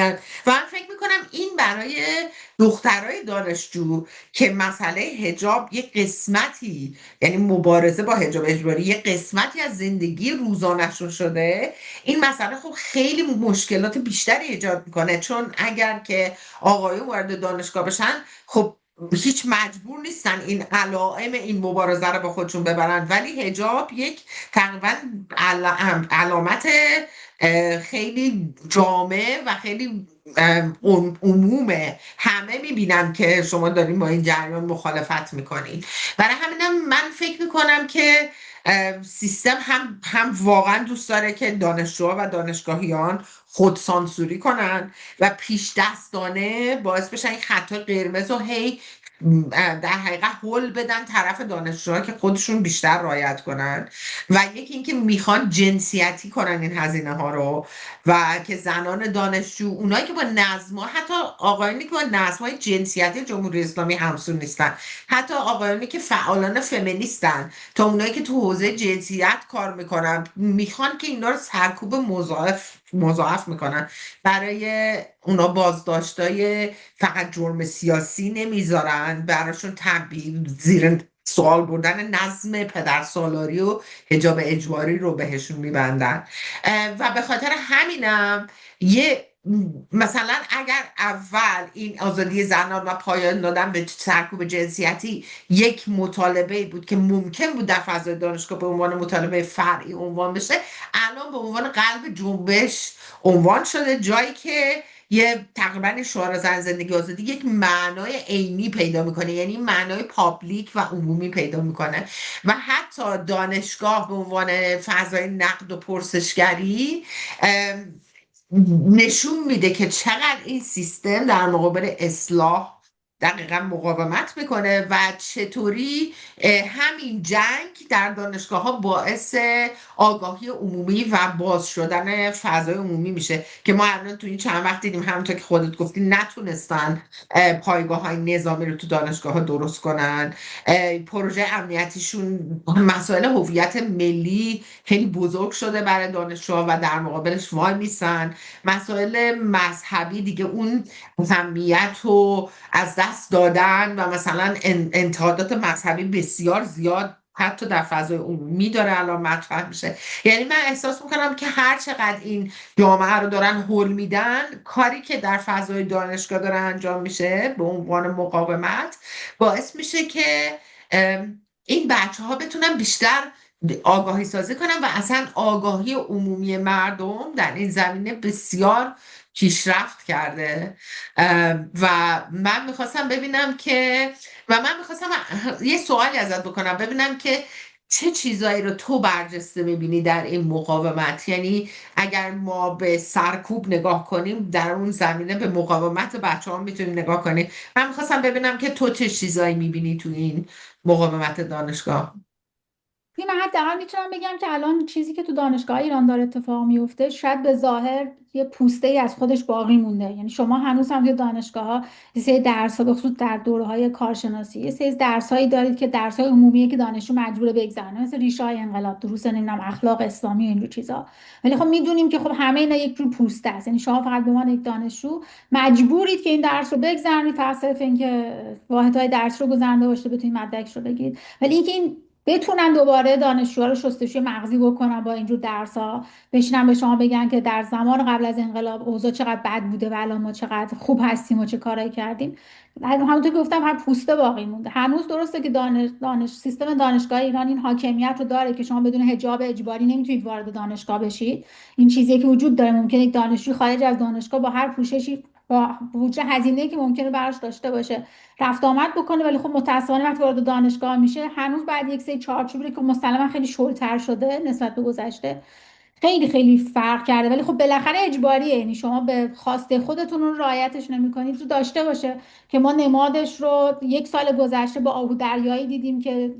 من فکر میکنم این برای دخترای دانشجو که مسئله حجاب یه قسمتی، یعنی مبارزه با حجاب اجباری یه قسمتی از زندگی روزانه‌شون شده، این مسئله خب خیلی مشکلات بیشتری ایجاد میکنه، چون اگر که آقایون وارد دانشگاه بشن خب هیچ مجبور نیستن این علائم این مبارزه رو با خودشون ببرن، ولی حجاب یک تقریبا علامت خیلی جامع و خیلی عمومه، همه میبینم که شما دارین با این جریان مخالفت میکنین. برای همینم من فکر میکنم که سیستم هم واقعا دوست داره که دانشجوها و دانشگاهیان خود سانسوری کنن و پیش دستانه باعث بشن این خط قرمز و هی در حقیقت هول بدن طرف دانشجوها که خودشون بیشتر رعایت کنن، و یکی اینکه میخوان جنسیتی کنن این هزینه ها رو و که زنان دانشجو، اونایی که با نظم‌ها، حتی آقایانی که با نظم‌های جنسیتی جمهوری اسلامی همسون نیستن، حتی آقایانی که فعالان فمینیستن تا اونایی که تو حوزه جنسیت کار میکنن، میخوان که اینا رو سرکوب مضاعف میکنن. برای اونا بازداشتای فقط جرم سیاسی نمیذارن، براشون تبعیض، زیر سوال بردن نظم پدرسالاری و حجاب اجباری رو بهشون میبندن. و به خاطر همینم مثلا اگر اول این آزادی زنان و پایان دادن به سرکوب جنسیتی یک مطالبه بود که ممکن بود در فضای دانشگاه به عنوان مطالبه فرعی عنوان بشه، الان به عنوان قلب جنبش عنوان شده، جایی که یه تقریبا شعار زن زندگی آزادی یک معنای عینی پیدا میکنه، یعنی معنای پابلیک و عمومی پیدا میکنه و حتی دانشگاه به عنوان فضای نقد و پرسشگری نشون میده که چقدر این سیستم در مقابل اصلاح دقیقا مقاومت میکنه و چطوری همین جنگ در دانشگاه ها باعث آگاهی عمومی و باز شدن فضای عمومی میشه که ما الان تو این چند وقت دیدیم، همونطور که خودت گفتی نتونستن پایگاه های نظامی رو تو دانشگاه ها درست کنن. پروژه امنیتیشون، مسائل هویت ملی خیلی بزرگ شده برای دانشجوها و در مقابلش وای میسن. مسائل مذهبی دیگه اون اهمیت رو از دست دادن و مثلا انتقادات مذهبی بسیار زیاد حتی در فضای عمومی داره الان مطرح میشه. یعنی من احساس میکنم که هر چقدر این جامعه رو دارن هول میدن، کاری که در فضای دانشگاه داره انجام میشه به عنوان مقاومت باعث میشه که این بچه ها بتونن بیشتر آگاهی سازی کنن و اصلا آگاهی عمومی مردم در این زمینه بسیار پیشرفت کرده. و من میخواستم ببینم که و من میخواستم یه سوالی ازت بکنم، ببینم که چه چیزایی رو تو برجسته میبینی در این مقاومت. یعنی اگر ما به سرکوب نگاه کنیم، در اون زمینه به مقاومت بچه ها میتونیم نگاه کنیم. من میخواستم ببینم که تو چه چیزایی میبینی تو این مقاومت دانشگاه. من حداقل میتونم بگم که الان چیزی که تو دانشگاه ایران داره اتفاق میفته شاید به ظاهر یه پوسته ای از خودش باقی مونده. یعنی شما هنوز هم توی دانشگاه ها یه سری درس ها، به خصوص در دوره های کارشناسی، یه سری درس هایی دارید که درس های عمومیه که دانشجو مجبوره بگذرنه، مثل ریشه های انقلاب، دروس نمیدونم اخلاق اسلامی و اینجور چیزا. ولی خب میدونیم که خب همه اینا یک جور پوسته است. یعنی شما فقط به عنوان یک دانشجو مجبورید که این درس رو بگذرنید، فقط صرف اینکه واحدهای درس رو گذرنده باشید بتونید مدرکش رو بگیرید. ولی اینکه این بتونن دوباره دانشجوها رو شستشوی مغزی بکنن با اینجور درس ها، بشینن به شما بگن که در زمان قبل از انقلاب اوضاع چقدر بد بوده و الان ما چقدر خوب هستیم و چه کارایی کردیم. همونطور که گفتم هر پوسته باقی مونده. هنوز درسته که سیستم دانشگاه ایران این حاکمیت رو داره که شما بدون حجاب اجباری نمیتونید وارد دانشگاه بشید. این چیزی که وجود داره، ممکنه یک دانشجو خارج از دانشگاه با هر پوششی، با وجود هزینه‌ای که ممکنه براش داشته باشه، رفت آمد بکنه. ولی خب متأسفانه وقتی وارد دانشگاه میشه، هنوز بعد یک سری چارچوبی که مسلما خیلی شلتر شده نسبت به گذشته، خیلی خیلی فرق کرده. ولی خب بالاخره اجباریه. یعنی شما به خواسته خودتون رو رعایتش نمی‌کنید. تو داشته باشه که ما نمادش رو یک سال گذشته با آهو دریایی دیدیم که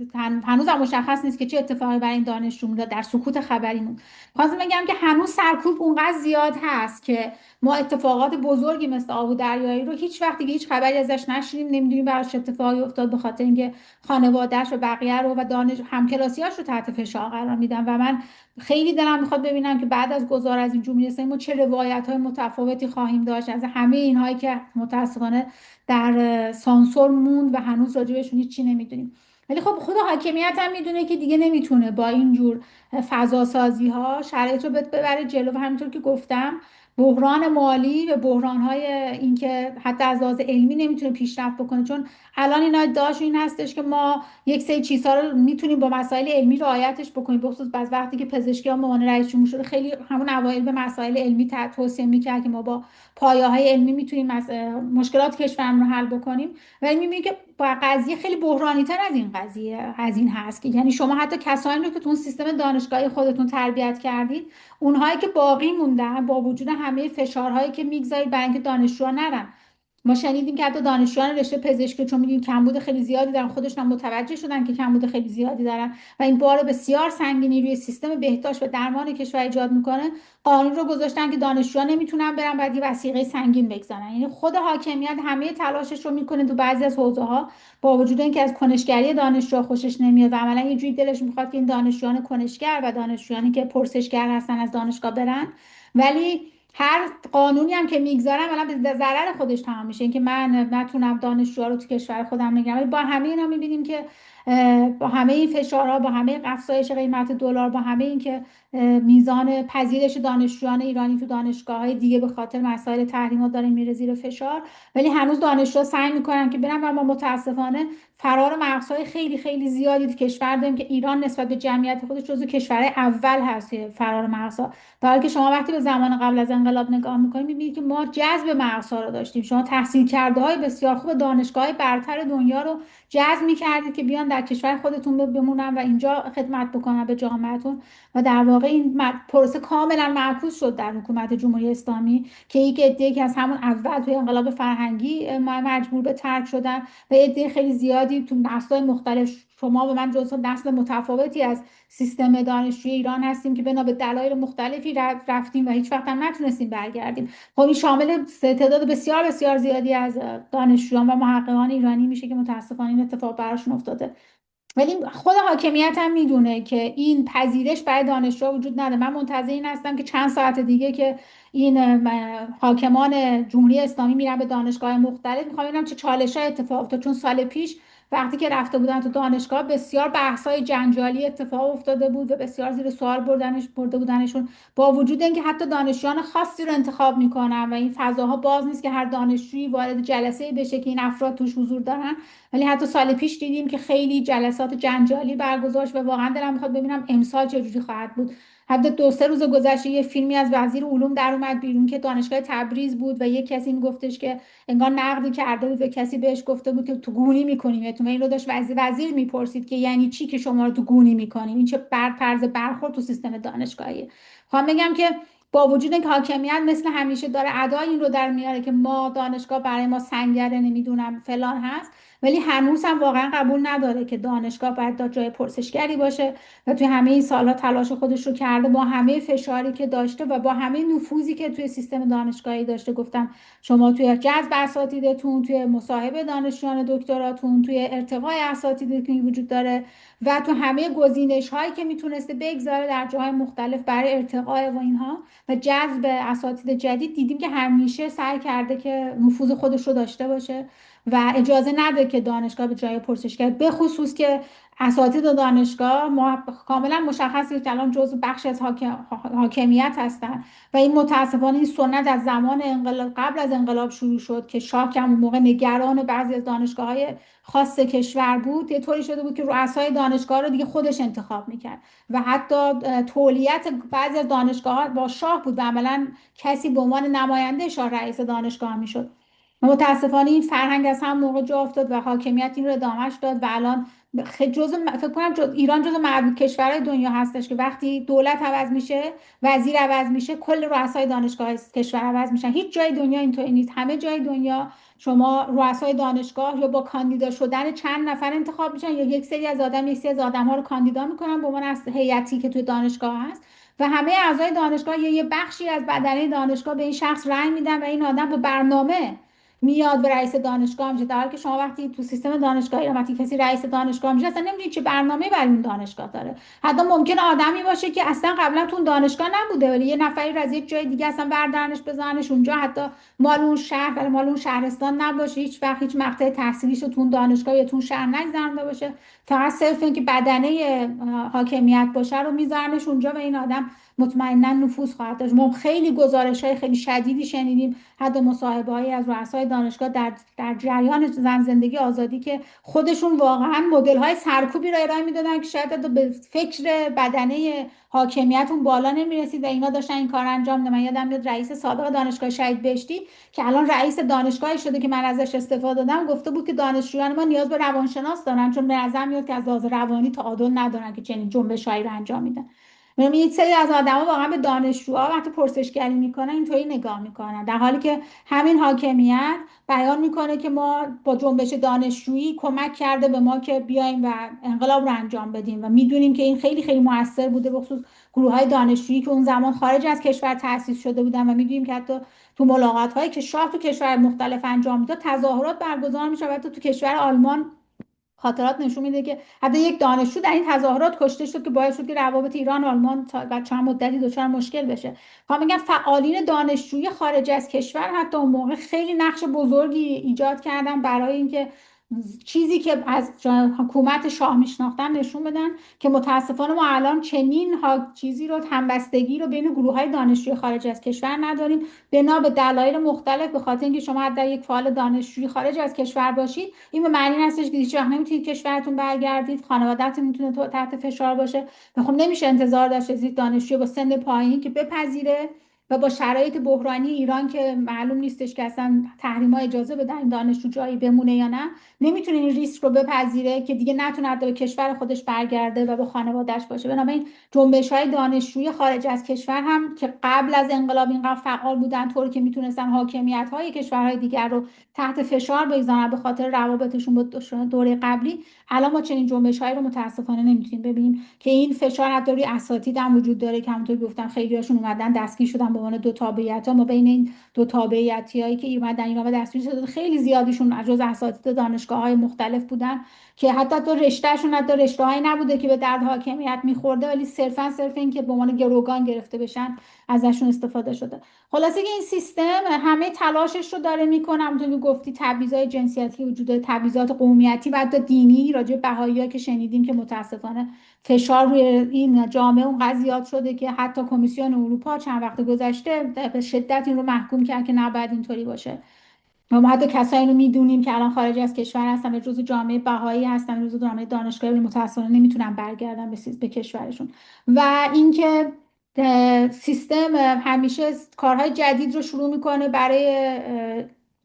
هنوز هم مشخص نیست که چه اتفاقی برای این دانشجو میاد در سکوت خبریمون. خواستم بگم که هنوز سرکوب اونقدر زیاد هست که ما اتفاقات بزرگی مثل آهو دریایی رو هیچ وقتی که هیچ خبری ازش نشنیدیم، نمیدونیم براش چه اتفاقی افتاد، به خاطر اینکه خانواده‌اش و بقیه رو و دانش همکلاسیاش رو تحت فشار قرار میدن. و من خیلی دلم میخواد ببینم که بعد از گذار از این جمهوری اسلامی ما چه روایت های متفاوتی خواهیم داشت از همه اینهایی که متاسفانه در سانسور موند و هنوز راجبشون هیچی نمیدونیم. ولی خب خود حاکمیت هم میدونه که دیگه نمیتونه با این جور فضا سازی ها شرایط رو ببره جلو. و همینطور که گفتم بحران مالی و بحران های اینکه حتی از لحاظ علمی نمیتونه پیشرفت بکنه، چون الان اینا ادعاش این هستش که ما یک سری چیزها رو میتونیم با مسائل علمی رعایتش بکنیم. بخصوص بعد وقتی که پزشکی ها عنوان رئیس جمهور شده، خیلی همون اوایل به مسائل علمی توصیه میکرد که ما با پایه‌های علمی میتونیم مشکلات کشورمون رو حل بکنیم. ولی میبینیم که با قضیه خیلی بحرانی تر از این قضیه از این هست، که یعنی شما حتی کسانی رو که تو اون سیستم دانشگاهی خودتون تربیت کردید، اونهایی که باقی موندن با وجود همه فشارهایی که میگذارید برای اینکه دانشجوها نرن. ما شنیدیم که حتی دانشجویان رشته پزشکی، چون میدونیم کمبود خیلی زیادی دارن، خودشون هم متوجه شدن که کمبود خیلی زیادی دارن و این بار بسیار سنگینی روی سیستم بهداشت و درمان کشور ایجاد میکنه، قانون رو گذاشتن که دانشجوها نمیتونن برن بعد یه وثیقه سنگین بگذارن. یعنی خود حاکمیت همه تلاشش رو میکنه تو بعضی از حوزه ها، با وجود اینکه از کنشگری دانشجو خوشش نمیاد و عملا یه جوری دلش میخواد که این دانشجویان کنشگر و دانشجویانی که پرسشگر هستن از دانشگاه برن. ولی هر قانونی هم که میگذارم الان به ضرر خودش تمام میشه، اینکه من نتونم دانشجوها رو تو کشور خودم نگم. ولی با همه اینا میبینیم که با همه این فشارها، با همه افزایش قیمت دلار، با همه این که میزان پذیرش دانشجویان ایرانی تو دانشگاه‌های دیگه به خاطر مسائل تحریمات داره میره زیر فشار، ولی هنوز دانشجوها سعی میکنن که برن. و ما متاسفانه فرار مغزهای خیلی خیلی زیادی تو کشور داریم که ایران نسبت به جمعیت خودش جزو کشورهای اول هست فرار مغزها. در حالی که شما وقتی به زمان قبل از انقلاب نگاه میکنید میبینید که ما جذب مغزها رو داشتیم. شما تحصیل کرده های بسیار خوب دانشگاه برتر دنیا رو جذب میکردید که بیان در کشور خودتون بمونن و اینجا خدمت بکنن به جامعهتون. و در واقع واقع این پروسه کاملا معکوس شد در حکومت جمهوری اسلامی که یک عده که از همون اول توی انقلاب فرهنگی مجبور به ترک شدن و عده خیلی زیادی تو نسل‌های مختلف، شما و من جزو نسل متفاوتی از سیستم دانشجویی ایران هستیم که بنا به دلایل مختلفی رفتیم و هیچ وقت هم نتونستیم برگردیم. خب این شامل تعداد بسیار بسیار زیادی از دانشجویان و محققان ایرانی میشه که متاسفانه این اتفاق براشون افتاده. ولی خود حاکمیت هم میدونه که این پذیرش برای دانشجو وجود نداره. من منتظر این هستم که چند ساعت دیگه که این حاکمان جمهوری اسلامی میرن به دانشگاه مختلف، میخوام ببینم چه چالش‌های اتفاق افتاد. چون سال پیش وقتی که رفته بودن تو دانشگاه بسیار بحث‌های جنجالی اتفاق افتاده بود و بسیار زیر سوال برده بودنشون، با وجود اینکه حتی دانشجویان خاصی رو انتخاب میکنن و این فضاها باز نیست که هر دانشجویی وارد جلسه بشه که این افراد توش حضور دارن. ولی حتی سال پیش دیدیم که خیلی جلسات جنجالی برگزار شد و واقعا دلم میخواد ببینم امسال چجوری خواهد بود. حتی 2 3 روز گذشته یه فیلمی از وزیر علوم در اومد بیرون که دانشگاه تبریز بود و یه کسی میگفتش که انگار نقدی کرده بود و کسی بهش گفته بود که تو گونی میکنیمتون، و این رو داشت وزیر میپرسید که یعنی چی که شما رو تو گونی میکنیم، این چه طرز برخورد تو سیستم دانشگاهی. خواهم بگم که با وجود اینکه حاکمیت مثل همیشه داره ادای این رو در میاره که ما دانشگاه برای ما سنگره نمیدونم فلان هست، ولی هنوز هم واقعا قبول نداره که دانشگاه باید جای پرسشگری باشه و توی همه این سالها تلاش خودش رو کرده با همه فشاری که داشته و با همه نفوذی که توی سیستم دانشگاهی داشته. گفتم شما توی جذب اساتیدتون، توی مصاحبه دانشجویان دکتراتون، توی ارتقای اساتید که وجود داره و تو همه گزینش هایی که میتونسته بگذاره در جاهای مختلف برای ارتقای و اینها و جذب اساتید جدید، دیدیم که همیشه سعی کرده که نفوذ خودش رو داشته باشه و اجازه نده که دانشگاه به جای پرسشگر، به خصوص که اساتید دانشگاه کاملا مشخصه که الان جزء بخشی از حاکمیت هستن و این متاسفانه این سنت از زمان انقلاب، قبل از انقلاب شروع شد که شاه که اون موقع نگران بعضی از دانشگاه‌های خاص کشور بود، یه طوری شده بود که رؤسای دانشگاه رو دیگه خودش انتخاب میکرد و حتی تولیت بعضی از دانشگاه‌ها با شاه بود و عملاً کسی به عنوان نماینده شاه رئیس دانشگاه میشد. متاسفانه این فرهنگ از هم موقع جا افتاد و حاکمیت این رو ادامهش داد و الان فکر کنم ایران جزو معدود کشورهای دنیا هستش که وقتی دولت عوض میشه، وزیر عوض میشه، کل رؤسای دانشگاه کشور عوض میشن. هیچ جای دنیا اینطوری نیست. همه جای دنیا شما رؤسای دانشگاه یا با کاندیدا شدن چند نفر انتخاب میشن یا یک سری از آدم ها رو کاندیدا میکنن به عنوان از هیئتی که توی دانشگاه هست و همه اعضای دانشگاه یا یه بخشی از بدنه دانشگاه به این شخص رأی میدن و این آدم به برنامه میاد و رئیس دانشگاه میشه. در حالی که شما وقتی تو سیستم دانشگاهی وقتی کسی رئیس دانشگاه میشه اصلا نمیدونید چه برنامه‌ای برای اون دانشگاه داره. حتی ممکن آدمی باشه که اصلا قبلا تو اون دانشگاه نبوده ولی یه نفری از یک جای دیگه اصلا بردارنش بزننش اونجا، حتی مال اون شهر ولی مال اون شهرستان نباشه، هیچ وقت هیچ مقطع تحصیلیشو تو اون دانشگاه یا تو اون شهر نگذرونده باشه، فقط صرف اینکه بدنه حاکمیت باشه رو میذارنش اونجا و این آدم مطمئنا نفوذ خواهد داشت. ما خیلی گزارش‌های خیلی شدیدی شنیدیم، حتی مصاحبه‌هایی از رؤسای دانشگاه در جریان زن زندگی آزادی که خودشون واقعا مدل‌های سرکوبی را ارائه میدادن که شاید به فکر بدنه حاکمیتون بالا نمیرسید و اینا داشتن این کار انجام میدادن. من یادم میاد رئیس سابق دانشگاه شهید بهشتی که الان رئیس دانشگاهی شده که من ازش استفاده دادم گفته بود که دانشجویان ما نیاز به روانشناس دارن چون به نظر میاد که از لحاظ روانی تعادل ندارن که چنین جنبش‌هایی رو انجام میدن. می‌بینیم یک سری از آدما واقعا به دانشجوها وقتی پرسشگری میکنن اینطوری نگاه میکنن، در حالی که همین حاکمیت بیان میکنه که ما با جنبش دانشجویی کمک کرده به ما که بیایم و انقلاب رو انجام بدیم و میدونیم که این خیلی خیلی موثر بوده، بخصوص گروه های دانشجویی که اون زمان خارج از کشور تأسیس شده بودن و میدونیم که حتی تو ملاقات هایی که شاه تو کشور مختلف انجام میداد تظاهرات برگزار میشه. حتی تو کشور آلمان خاطرات نشون میده که حتی یک دانشجو در این تظاهرات کشته شد که باعث شد که روابط ایران و آلمان بعد چند مدتی دچار مشکل بشه. میگم فعالین دانشجویی خارج از کشور حتی اون موقع خیلی نقش بزرگی ایجاد کردن برای اینکه چیزی که از حکومت شاه میشناختن نشون بدن که متاسفانه ما الان چنین چیزی رو، همبستگی رو بین گروه های دانشجوی خارج از کشور نداریم بنا به دلایل مختلف. به خاطر اینکه شما در یک فعال دانشجویی خارج از کشور باشید این به معنی نیستش که هیچ وقت نمیتونید کشورتون برگردید، خانواده‌تون میتونه تحت فشار باشه. خب نمیشه انتظار داشت از یک دانشجوی با سن پایین که بپذیره و با شرایط بحرانی ایران که معلوم نیستش که اصلا تحریما اجازه بدن این دانشجو جایی بمونه یا نه، نمیتونه این ریسک رو بپذیره که دیگه نتونه به کشور خودش برگرده و با خانواده‌اش باشه. بنابراین جنبش های دانشجویی خارج از کشور هم که قبل از انقلاب اینقدر فعال بودن، طوری که میتونستن حاکمیت های کشورهای دیگر رو تحت فشار بگذارن به خاطر روابطشون با دوره قبلی، الان ما چنین جنبش هایی رو متاسفانه نمیتونیم ببینیم که این فشار حتی روی اساتید هم وجود داره که همونطور گفتم خیلی هاشون اومدن دستگیر شدن به عنوان دو تابعیت ها. ما بین این دو تابعیتی هایی که اومدن ایران و دستگیر شدن خیلی زیادیشون جز اساتید دانشگاه های مختلف بودن که حتی تو رشتهشون حتی رشته هایی نبوده که به درد حاکمیت میخورده، ولی صرف این که به عنوان گروگان گرفته بشن ازشون استفاده شده. خلاصه که این سیستم همه تلاشش رو داره میکنه، همونطور که گفتی تبعیض‌های جنسیتی وجود داره، تبعیضات قومیتی و حتی دینی راجع به بهائی‌ها که شنیدیم که متاسفانه فشار روی این جامعه اونقدر زیاد شده که حتی کمیسیون اروپا چند وقت گذشته به شدت این رو محکوم کرد که نباید اینطوری باشه. ما حتی کسایی رو میدونیم که الان خارج از کشور هستن و جزو جامعه بهایی هستن، جزو جامعه دانشگاهی، متأسفانه نمیتونن برگردن به کشورشون. و اینکه سیستم همیشه کارهای جدید رو شروع میکنه برای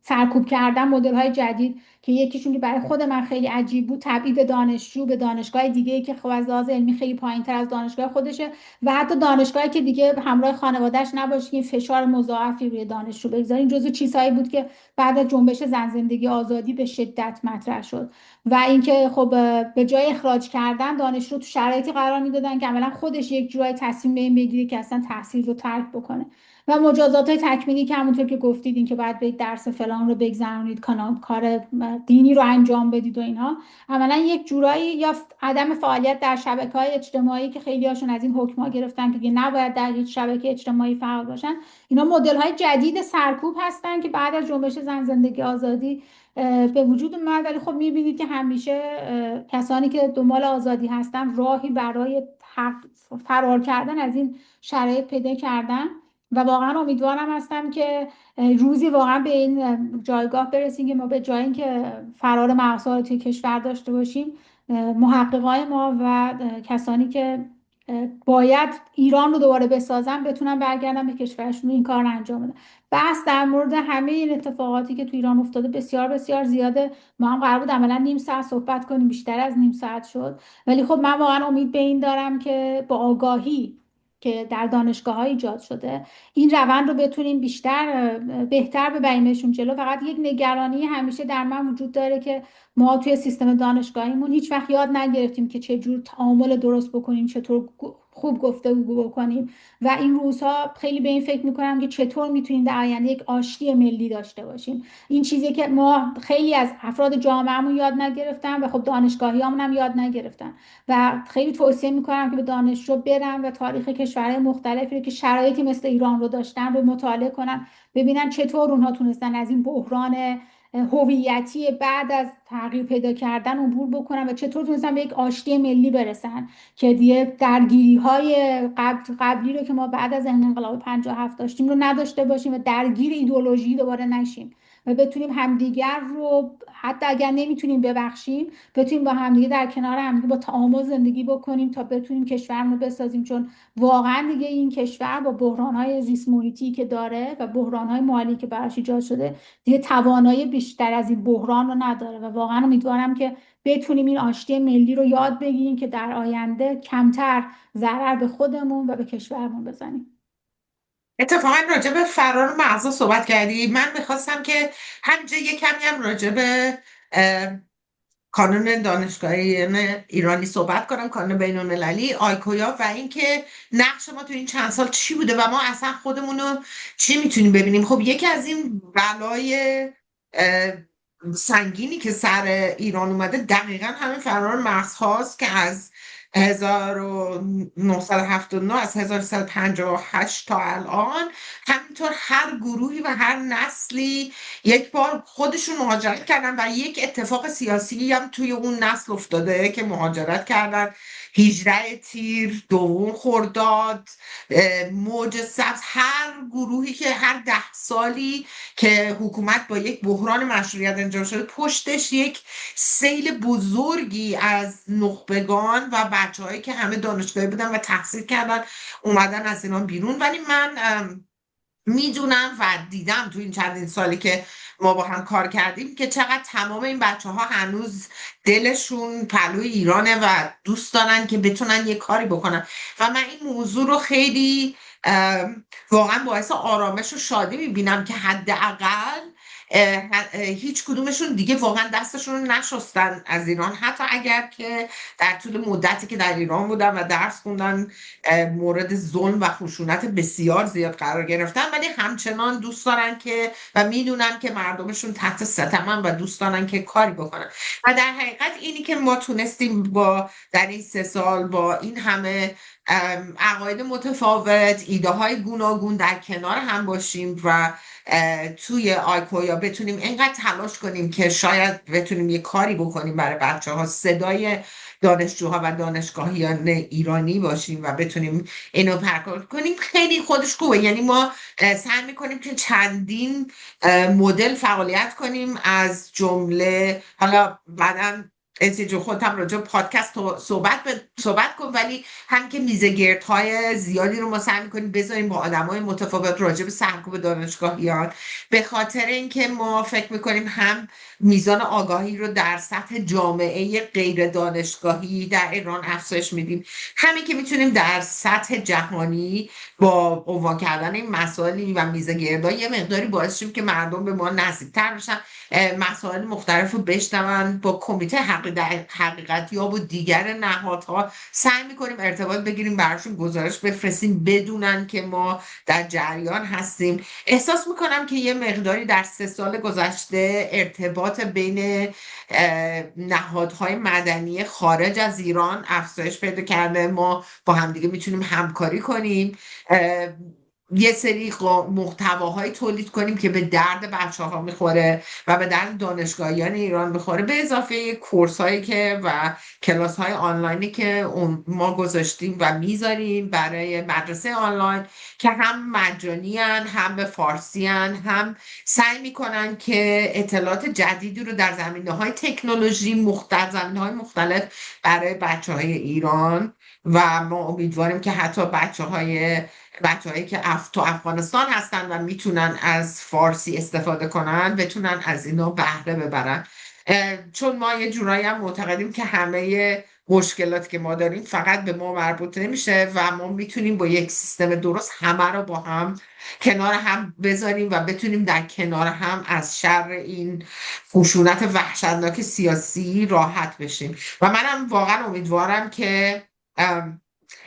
سرکوب کردن مدل های جدید که یکیشون که برای خود من خیلی عجیب بود تبعید دانشجو به دانشگاه دیگه که خب از لحاظ علمی خیلی پایینتر از دانشگاه خودشه و حتی دانشگاهی که دیگه همراه خانوادهش نباشه که فشار مضاعفی روی دانشجو بگذاره. این جزو چیزهایی بود که بعد از جنبش زن زندگی آزادی به شدت مطرح شد و اینکه خب به جای اخراج کردن دانشجو تو شرایطی قرار میدادن که عملا خودش یک جورایی تصمیم به این بگیره که اصلا تحصیل رو ترک بکنه و مجازات های تکمیلی که همونطور که گفتید این که باید به درس فلان رو بگذرونید، کار دینی رو انجام بدید و اینها، عملا یک جورایی یا عدم فعالیت در شبکه‌های اجتماعی که خیلی هاشون از این حکم‌ها گرفتن که نباید در هیچ شبکه اجتماعی فعال باشن. اینا مدل های جدید سرکوب هستن که بعد از جنبش زن زندگی آزادی به وجود اومد. ولی خب میبینید که همیشه کسانی که دنبال آزادی هستن راهی برای فرار کردن از این شرایط پیدا کردن و واقعا امیدوارم هستم که روزی واقعا به این جایگاه برسیم که ما به جای اینکه فرار مغزها رو توی کشور داشته باشیم، محققای ما و کسانی که باید ایران رو دوباره بسازن بتونن برگردن به کشورشون این کار رو انجام بدن. بحث در مورد همه این اتفاقاتی که تو ایران افتاده بسیار بسیار زیاده. ما هم قرار بود عملا نیم ساعت صحبت کنیم، بیشتر از نیم ساعت شد، ولی خب من واقعا امید به این دارم که با آگاهی که در دانشگاه ها ایجاد شده این روند رو بتونیم بهتر ببریمشون جلو. فقط یک نگرانی همیشه در من وجود داره که ما توی سیستم دانشگاهیمون هیچ وقت یاد نگرفتیم که چه جور تعامل درست بکنیم، چطور خوب گفتگو بکنیم و این روزها خیلی به این فکر میکنم که چطور میتونیم در آینده یک آشتی ملی داشته باشیم. این چیزی که ما خیلی از افراد جامعهمون یاد نگرفتن و خب دانشگاهیامون هم یاد نگرفتن و خیلی توصیه میکنم که به دانشجو برن و تاریخ کشورهای مختلفی رو که شرایطی مثل ایران رو داشتن رو مطالعه کنن، ببینن چطور اونها تونستن از این بحران هویتی بعد از تغییر پیدا کردن عبور بکنن و چطور تونستن به یک آشتی ملی برسن که دیگه درگیری های قبلی رو که ما بعد از انقلاب 57 داشتیم رو نداشته باشیم و درگیر ایدئولوژی دوباره نشیم و بتونیم همدیگر رو حتی اگر نمیتونیم ببخشیم بتونیم با همدیگه در کنار همدیگه با تعامل زندگی بکنیم تا بتونیم کشورمون رو بسازیم. چون واقعا دیگه این کشور با بحران‌های زیست محیطی که داره و بحران‌های مالی که براش ایجاد شده دیگه توانایی بیشتر از این بحران رو نداره و واقعا امیدوارم که بتونیم این آشتی ملی رو یاد بگیریم که در آینده کمتر ضرر به خودمون و به کشورمون بزنیم. اتفاقا راجع به فرار مغزها صحبت کردی، من میخواستم که همینجا یه کمی هم راجع به کانون دانشگاهی ایرانی صحبت کنم، کانون بین المللی آیکویا، و اینکه نقش ما تو این چند سال چی بوده و ما اصلا خودمون رو چی میتونیم ببینیم. خب یکی از این بلای اه، سنگینی که سر ایران اومده دقیقا همین فرار مغز هاست که از 1979 از 1358 تا الان همینطور هر گروهی و هر نسلی یک بار خودشون مهاجرت کردن و یک اتفاق سیاسی هم توی اون نسل افتاده که مهاجرت کردن. 18 تیر، دوم خرداد، موج سبز، هر گروهی که هر 10 سالی که حکومت با یک بحران مشروعیت انجام شده پشتش یک سیل بزرگی از نخبگان و بچه‌هایی که همه دانشگاهی بودن و تحصیل کردن اومدن از اینا بیرون. ولی من میدونم و دیدم تو این چندین سالی که ما با هم کار کردیم که چقدر تمام این بچه ها هنوز دلشون پلوی ایرانه و دوست دارن که بتونن یه کاری بکنن و من این موضوع رو خیلی واقعا باعث آرامش و شادی میبینم که حداقل هیچ کدومشون دیگه واقعا دستشون رو نشستن از ایران، حتی اگر که در طول مدتی که در ایران بودن و درس خوندن مورد ظلم و خشونت بسیار زیاد قرار گرفتن، ولی همچنان دوست دارن که و میدونن که مردمشون تحت ستمن و دوست دارن که کاری بکنن. و در حقیقت اینی که ما تونستیم با در این 3 سال با این همه عقاید متفاوت، ایده های گوناگون در کنار هم باشیم و توی آیکویا بتونیم اینقدر تلاش کنیم که شاید بتونیم یه کاری بکنیم برای بچه ها، صدای دانشجوها و دانشگاهیان ایرانی باشیم و بتونیم اینو پرکار کنیم، خیلی خودش خوبه. یعنی ما سعی میکنیم که چندین مدل فعالیت کنیم، از جمله حالا بعدا جو خودم راجع به پادکست صحبت کن، ولی هم که میزه گردهای زیادی رو ما سعی میکنیم بذاریم با آدمای متفاوت راجع به سرکوب دانشگاهیان، به خاطر اینکه ما فکر میکنیم هم میزان آگاهی رو در سطح جامعه غیر دانشگاهی در ایران افزایش میدیم، همین که میتونیم در سطح جهانی با عنوان کردن این مسائلی و میزه گردها یه مقداری باعث شیم که مردم به ما نزدیکتر بشن، مسائل مختلف رو بشنون. با کمیته حقیقت یاب و دیگر نهادها سعی میکنیم ارتباط بگیریم، براشون گزارش بفرستیم، بدونن که ما در جریان هستیم. احساس میکنم که یه مقداری در 3 سال گذشته ارتباط بین نهادهای مدنی خارج از ایران افزایش پیدا کرده. ما با همدیگه میتونیم همکاری کنیم، یه سری محتواهای تولید کنیم که به درد بچه ها میخوره و به درد دانشگاهیان ایران میخوره، به اضافه کورس هایی که و کلاس های آنلاینی که ما گذاشتیم و میذاریم برای مدرسه آنلاین که هم مجانی هن، هم به فارسی هن، هم سعی میکنن که اطلاعات جدیدی رو در زمینه های تکنولوژی در زمینه های مختلف برای بچه های ایران، و ما امیدواریم که حتی بچه‌هایی که تو افغانستان هستن و میتونن از فارسی استفاده کنن بتونن از اینا بهره ببرن، چون ما یه جورایی هم معتقدیم که همه مشکلاتی که ما داریم فقط به ما مربوط نمیشه و ما میتونیم با یک سیستم درست همه رو با هم کنار هم بذاریم و بتونیم در کنار هم از شر این خشونت وحشتناک سیاسی راحت بشیم. و منم واقعا امیدوارم که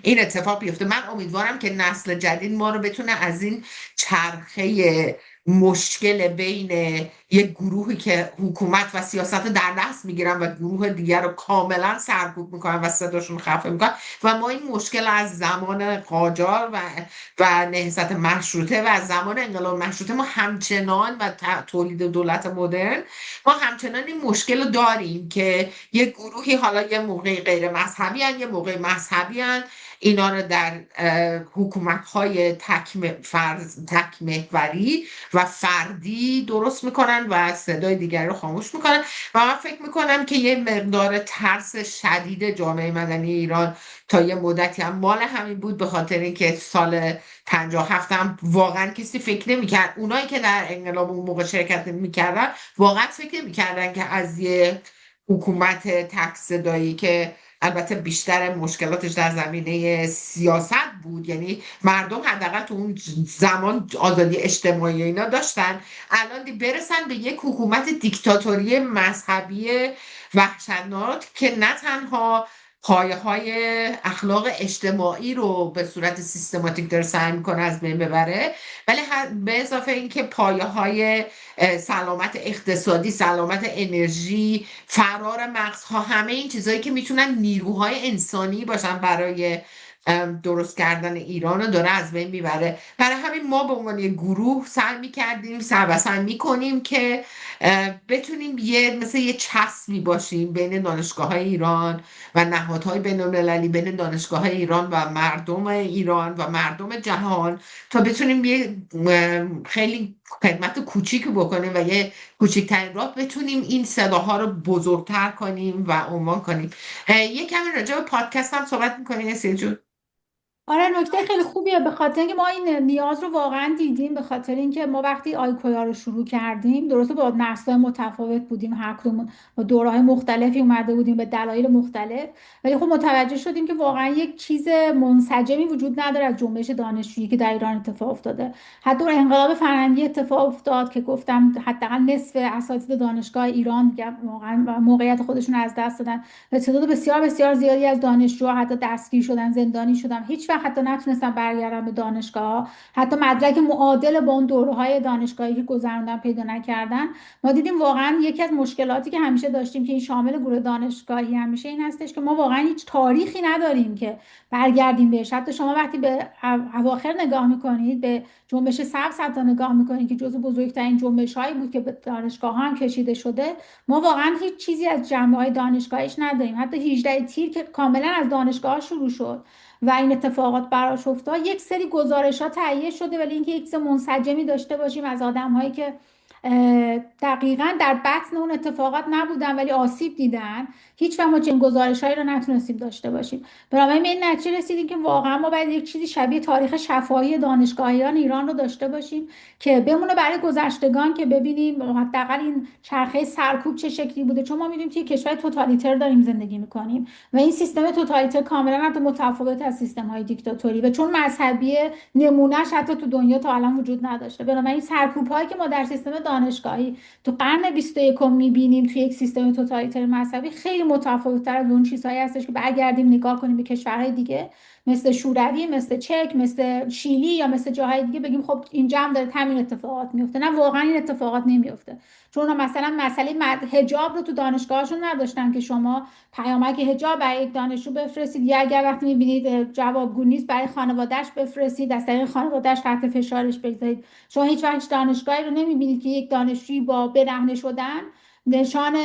این اتفاق بیفته. من امیدوارم که نسل جدید ما رو بتونه از این چرخه مشکل بین یک گروهی که حکومت و سیاست در دست میگیرن و گروه دیگر رو کاملا سرکوب میکنن و صداشون خفه میکنن، و ما این مشکل از زمان قاجار و نهضت مشروطه و از زمان انقلاب مشروطه ما همچنان و تولید دولت مدرن ما همچنان این مشکل رو داریم که یک گروهی، حالا یه موقع غیر مذهبی هن، یه موقع مذهبی هن، اینا رو در حکومت‌های تک محوری و فردی درست میکنن و صدای دیگری رو خاموش میکنن. و من فکر میکنم که یه مقدار ترس شدید جامعه مدنی ایران تا یه مدتی هم مال همین بود، به خاطر اینکه سال 57 هم واقعا کسی فکر نمیکرد، اونایی که در انقلاب اون موقع شرکت میکردن واقعا فکر نمیکردن که از یه حکومت تک صدایی که البته بیشتر مشکلاتش در زمینه سیاست بود، یعنی مردم حداقل تو اون زمان آزادی اجتماعی اینا داشتن، الان برسن به یک حکومت دیکتاتوری مذهبی وحشتناک که نه تنها پایه های اخلاق اجتماعی رو به صورت سیستماتیک داره سعی میکنه از بین ببره، ولی به اضافه اینکه پایه های سلامت اقتصادی، سلامت انرژی، فرار مغزها، همه این چیزهایی که میتونن نیروهای انسانی باشن برای درست کردن ایران رو داره از بین میبره. برای همین ما به عنوان یه گروه سعی میکردیم سعی میکنیم که بتونیم مثل یه چسبی باشیم بین دانشگاه های ایران و نهادهای بین المللی، بین دانشگاه های ایران و مردم ایران و مردم جهان، تا بتونیم یه خیلی خدمت کوچیک بکنیم و یه کوچکترین راه بتونیم این صداها رو بزرگتر کنیم و عنوان کنیم. یه کمی راجع به پادکست هم صحبت میکنیم سیل جون؟ آره، نکته خیلی خوبیه، به خاطر اینکه ما این نیاز رو واقعا دیدیم. به خاطر اینکه ما وقتی آیکویا رو شروع کردیم، درسته با نسل‌های متفاوت بودیم، هر کدوم با دوره‌های مختلفی اومده بودیم به دلایل مختلف، ولی خب متوجه شدیم که واقعا یک چیز منسجمی وجود نداره از جنبش دانشجویی که در ایران اتفاق افتاده. حتی اون انقلاب فرهنگی اتفاق افتاد که گفتم حداقل نصف اساتید دانشگاه ایران دیگه واقعا موقعیت خودشون رو از دست دادن و تعداد بسیار بسیار زیادی از دانشجوها حتی دستگیر شدن، زندانی شدن، هیچ وقت حتی نتونستن برگردن به دانشگاه، حتی مدرک معادل با اون دوره‌های دانشگاهی که گذروندن پیدا نکردن. ما دیدیم واقعا یکی از مشکلاتی که همیشه داشتیم که این شامل گروه دانشگاهی همیشه این هستش که ما واقعا هیچ تاریخی نداریم که برگردیم بهش. حتی شما وقتی به اواخر نگاه میکنید، به جنبش سبز حتی نگاه میکنید که جزو بزرگترین جنبش هایی بود که به دانشگاه ها هم کشیده شده، ما واقعا هیچ چیزی از جنبه های دانشگاهیش نداریم. حتی 18 تیر که کاملا از دانشگاه شروع شد و این اتفاقات براش افتاد، یک سری گزارش ها تهیه شده، ولی اینکه یک سری منسجمی داشته باشیم از آدم هایی که دقیقا در بطن اون اتفاقات نبودن ولی آسیب دیدن، هیچ وقت ما چنین گزارشهایی رو نتونستیم داشته باشیم. بنابراین به این نتیجه رسیدیم که واقعا ما باید یک چیزی شبیه تاریخ شفاهی دانشگاهیان ایران رو داشته باشیم که بمونه برای گذشتگان، که ببینیم حداقل این چرخه سرکوب چه شکلی بوده. چون ما می‌دونیم توی کشور توتالیتر داریم زندگی می‌کنیم و این سیستم توتالیتر کاملا حتی متفاوت از سیستم‌های دیکتاتوری و چون مذهبیه، نمونهش حتی تو دنیا تا الان وجود نداشته. بنابراین سرکوب‌هایی که ما در سیستم دانشگاهی تو قرن 21 می‌بینیم توی یک سیستم توتالیتر مذهبی خیلی متفاوت‌تر از اون چیزهایی هستش که برگردیم نگاه کنیم به کشورهای دیگه مثل شوروی، مثل چک، مثل شیلی یا مثل جاهای دیگه، بگیم خب اینجا هم داره همین اتفاقات میفته. نه، واقعا این اتفاقات نمیفته. چون اونا مثلا مسئله حجاب رو تو دانشگاهشون نداشتن که شما پیامک حجاب برای یک دانشجو بفرستید، یا اگر وقتی میبینید جوابگو نیست برای خانوادهش بفرستید، از طریق خانوادهش تحت فشارش بگذارید. شما هیچ وقت دانشگاهی رو نمیبینید که یک دانشجویی با برهنه شدن نشان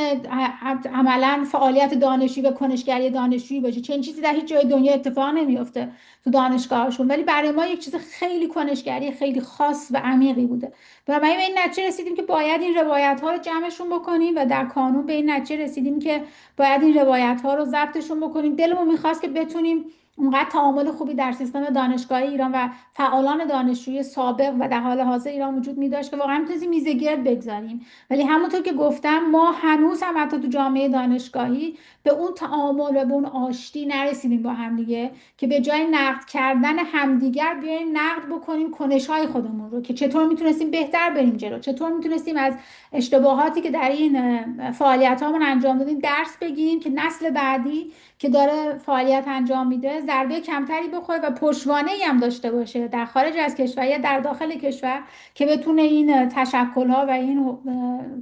عملا فعالیت دانشجویی و کنشگری دانشجویی باشه. چنین چیزی در هیچ جای دنیا اتفاق نمیفته تو دانشگاهشون، ولی برای ما یک چیز خیلی کنشگری خیلی خاص و عمیقی بوده. بنابراین به این نتیجه رسیدیم که باید این روایت ها رو جمعشون بکنیم و در قانون به این نتیجه رسیدیم که باید این روایت ها رو ضبطشون بکنیم. دلمون میخواست که بتونیم اونقدر تعامل خوبی در سیستم دانشگاهی ایران و فعالان دانشجویی سابق و در حال حاضر ایران وجود می داشت که واقعا میتونیم میزه گرد بگذاریم. ولی همونطور که گفتم ما هنوز هم حتی تو جامعه دانشگاهی به اون تعامل و به اون آشتی نرسیدیم با همدیگه که به جای نقد کردن همدیگر بیایم نقد بکنیم کنش‌های خودمون رو، که چطور میتونستیم بهتر بریم جلو، چطور میتونستیم از اشتباهاتی که در این فعالیتامون انجام دادیم درس بگیریم که نسل بعدی که داره فعالیت انجام میده ضربه کمتری بخوره و پشتوانه‌ای هم داشته باشه در خارج از کشور یا در داخل کشور که بتونه این تشکل‌ها و این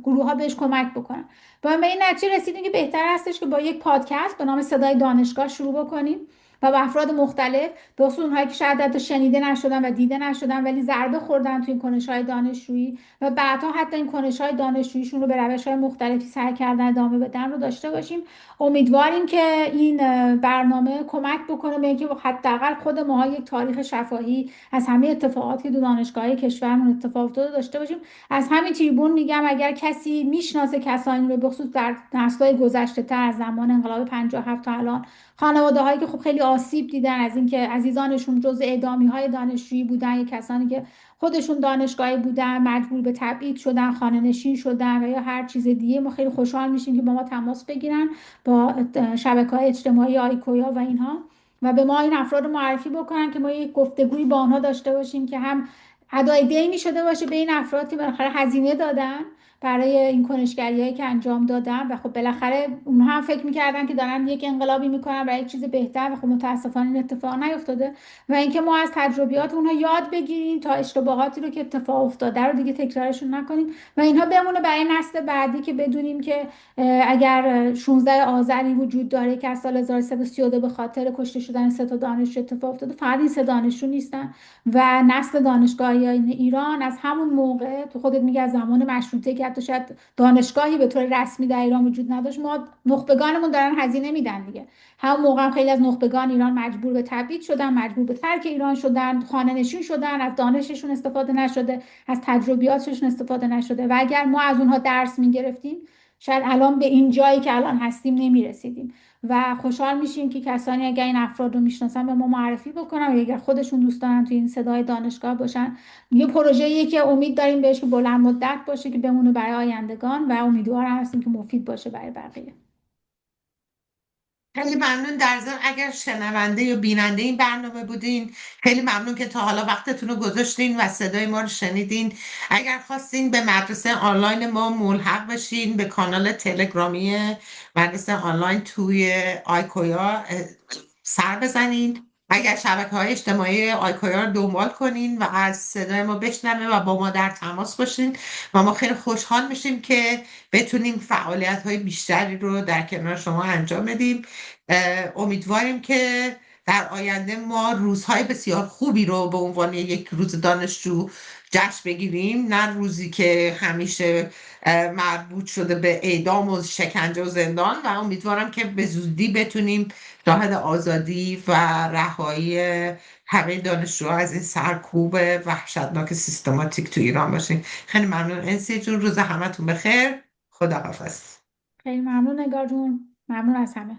گروه‌ها بهش کمک بکنن. و به این نتیجه رسیدیم که بهتر هستش که با یک پادکست به نام صدای دانشگاه شروع بکنیم و با افراد مختلف، به خصوص اونهایی که شاید حتی شنیده نشدن و دیده نشدن ولی ضربه خوردن توی این کنش‌های دانشجویی و بعدها حتی این کنش‌های دانشجوییشون رو به روش‌های مختلفی سعی کردن ادامه بدن رو داشته باشیم. امیدواریم که این برنامه کمک بکنه به اینکه حداقل خود ما یک تاریخ شفاهی از همه اتفاقاتی که تو دانشگاهی کشورمون اتفاق افتاده داشته باشیم. از همین تریبون میگم اگر کسی میشناسه کسانی رو، به خصوص در نسل‌های گذشته‌تر از زمان انقلاب 57 تا الان، خانواده هایی که خب خیلی آسیب دیدن از اینکه عزیزانشون جزء اعدامی های دانشجویی بودن، یا کسانی که خودشون دانشگاهی بودن مجبور به تبعید شدن، خانه نشین شدن و یا هر چیز دیگه، ما خیلی خوشحال میشیم که با ما تماس بگیرن با شبکه‌های اجتماعی آیکویا و اینها و به ما این افراد رو معرفی بکنن که ما یک گفتگویی با آنها داشته باشیم که هم ادای دینی شده باشه به این افراد که بالاخره هزینه دادن برای این کنشگریایی که انجام دادن و خب بالاخره اونها هم فکر میکردن که دارن یک انقلابی میکنن برای یک چیز بهتر و خب متاسفانه این اتفاق نیفتاده. و اینکه ما از تجربیات اونها یاد بگیریم تا اشتباهاتی رو که اتفاق افتاده رو دیگه تکرارشون نکنیم و اینها بمونه برای نسل بعدی که بدونیم که اگر 16 آذری وجود داره که از سال 1332 به خاطر کشته شدن سه تا دانشجو اتفاق افتاده، فقط این سه دانشجو نیستن و نسل دانشگاهیان ایران از همون موقع، تو خودت میگی از زمان مشروطه که حتی شاید دانشگاهی به طور رسمی در ایران وجود نداشت، ما نخبگانمون دارن هزینه میدن دیگه. همون موقع هم خیلی از نخبگان ایران مجبور به تبعید شدن، مجبور به ترک ایران شدن، خانه نشین شدن، از دانششون استفاده نشده، از تجربیاتشون استفاده نشده و اگر ما از اونها درس میگرفتیم شاید الان به این جایی که الان هستیم نمیرسیدیم. و خوشحال میشیم که کسانی اگر این افراد رو میشناسن به ما معرفی بکنن، و اگر خودشون دوست دارن توی این صدای دانشگاه باشن. یه پروژه‌ایه که امید داریم بهش که بلند مدت باشه، که بمونه برای آیندگان، و امیدوارم هستیم که مفید باشه برای بقیه. خیلی ممنون. در ضمن اگر شنونده یا بیننده این برنامه بودین، خیلی ممنون که تا حالا وقتتون رو گذاشتین و صدای ما رو شنیدین. اگر خواستین به مدرسه آنلاین ما ملحق بشین، به کانال تلگرامی مدرسه آنلاین توی آیکویا سر بزنین. اگر شبکه‌های اجتماعی آیکویا رو دنبال کنین و از صدای ما بشنوه و با ما در تماس باشین، و ما خیلی خوشحال میشیم که بتونیم فعالیت‌های بیشتری رو در کنار شما انجام بدیم. امیدواریم که در آینده ما روزهای بسیار خوبی رو به عنوان یک روز دانشجو جشن بگیریم، نه روزی که همیشه مربوط شده به اعدام و شکنجه و زندان. و امیدوارم که به زودی بتونیم شاهد آزادی و رهایی همه دانشجوها از این سرکوب وحشتناک سیستماتیک تو ایران باشیم. خیلی ممنون انسی جون، روز همتون بخیر. خداحافظ. خیلی ممنون نگار جون، ممنون از همه.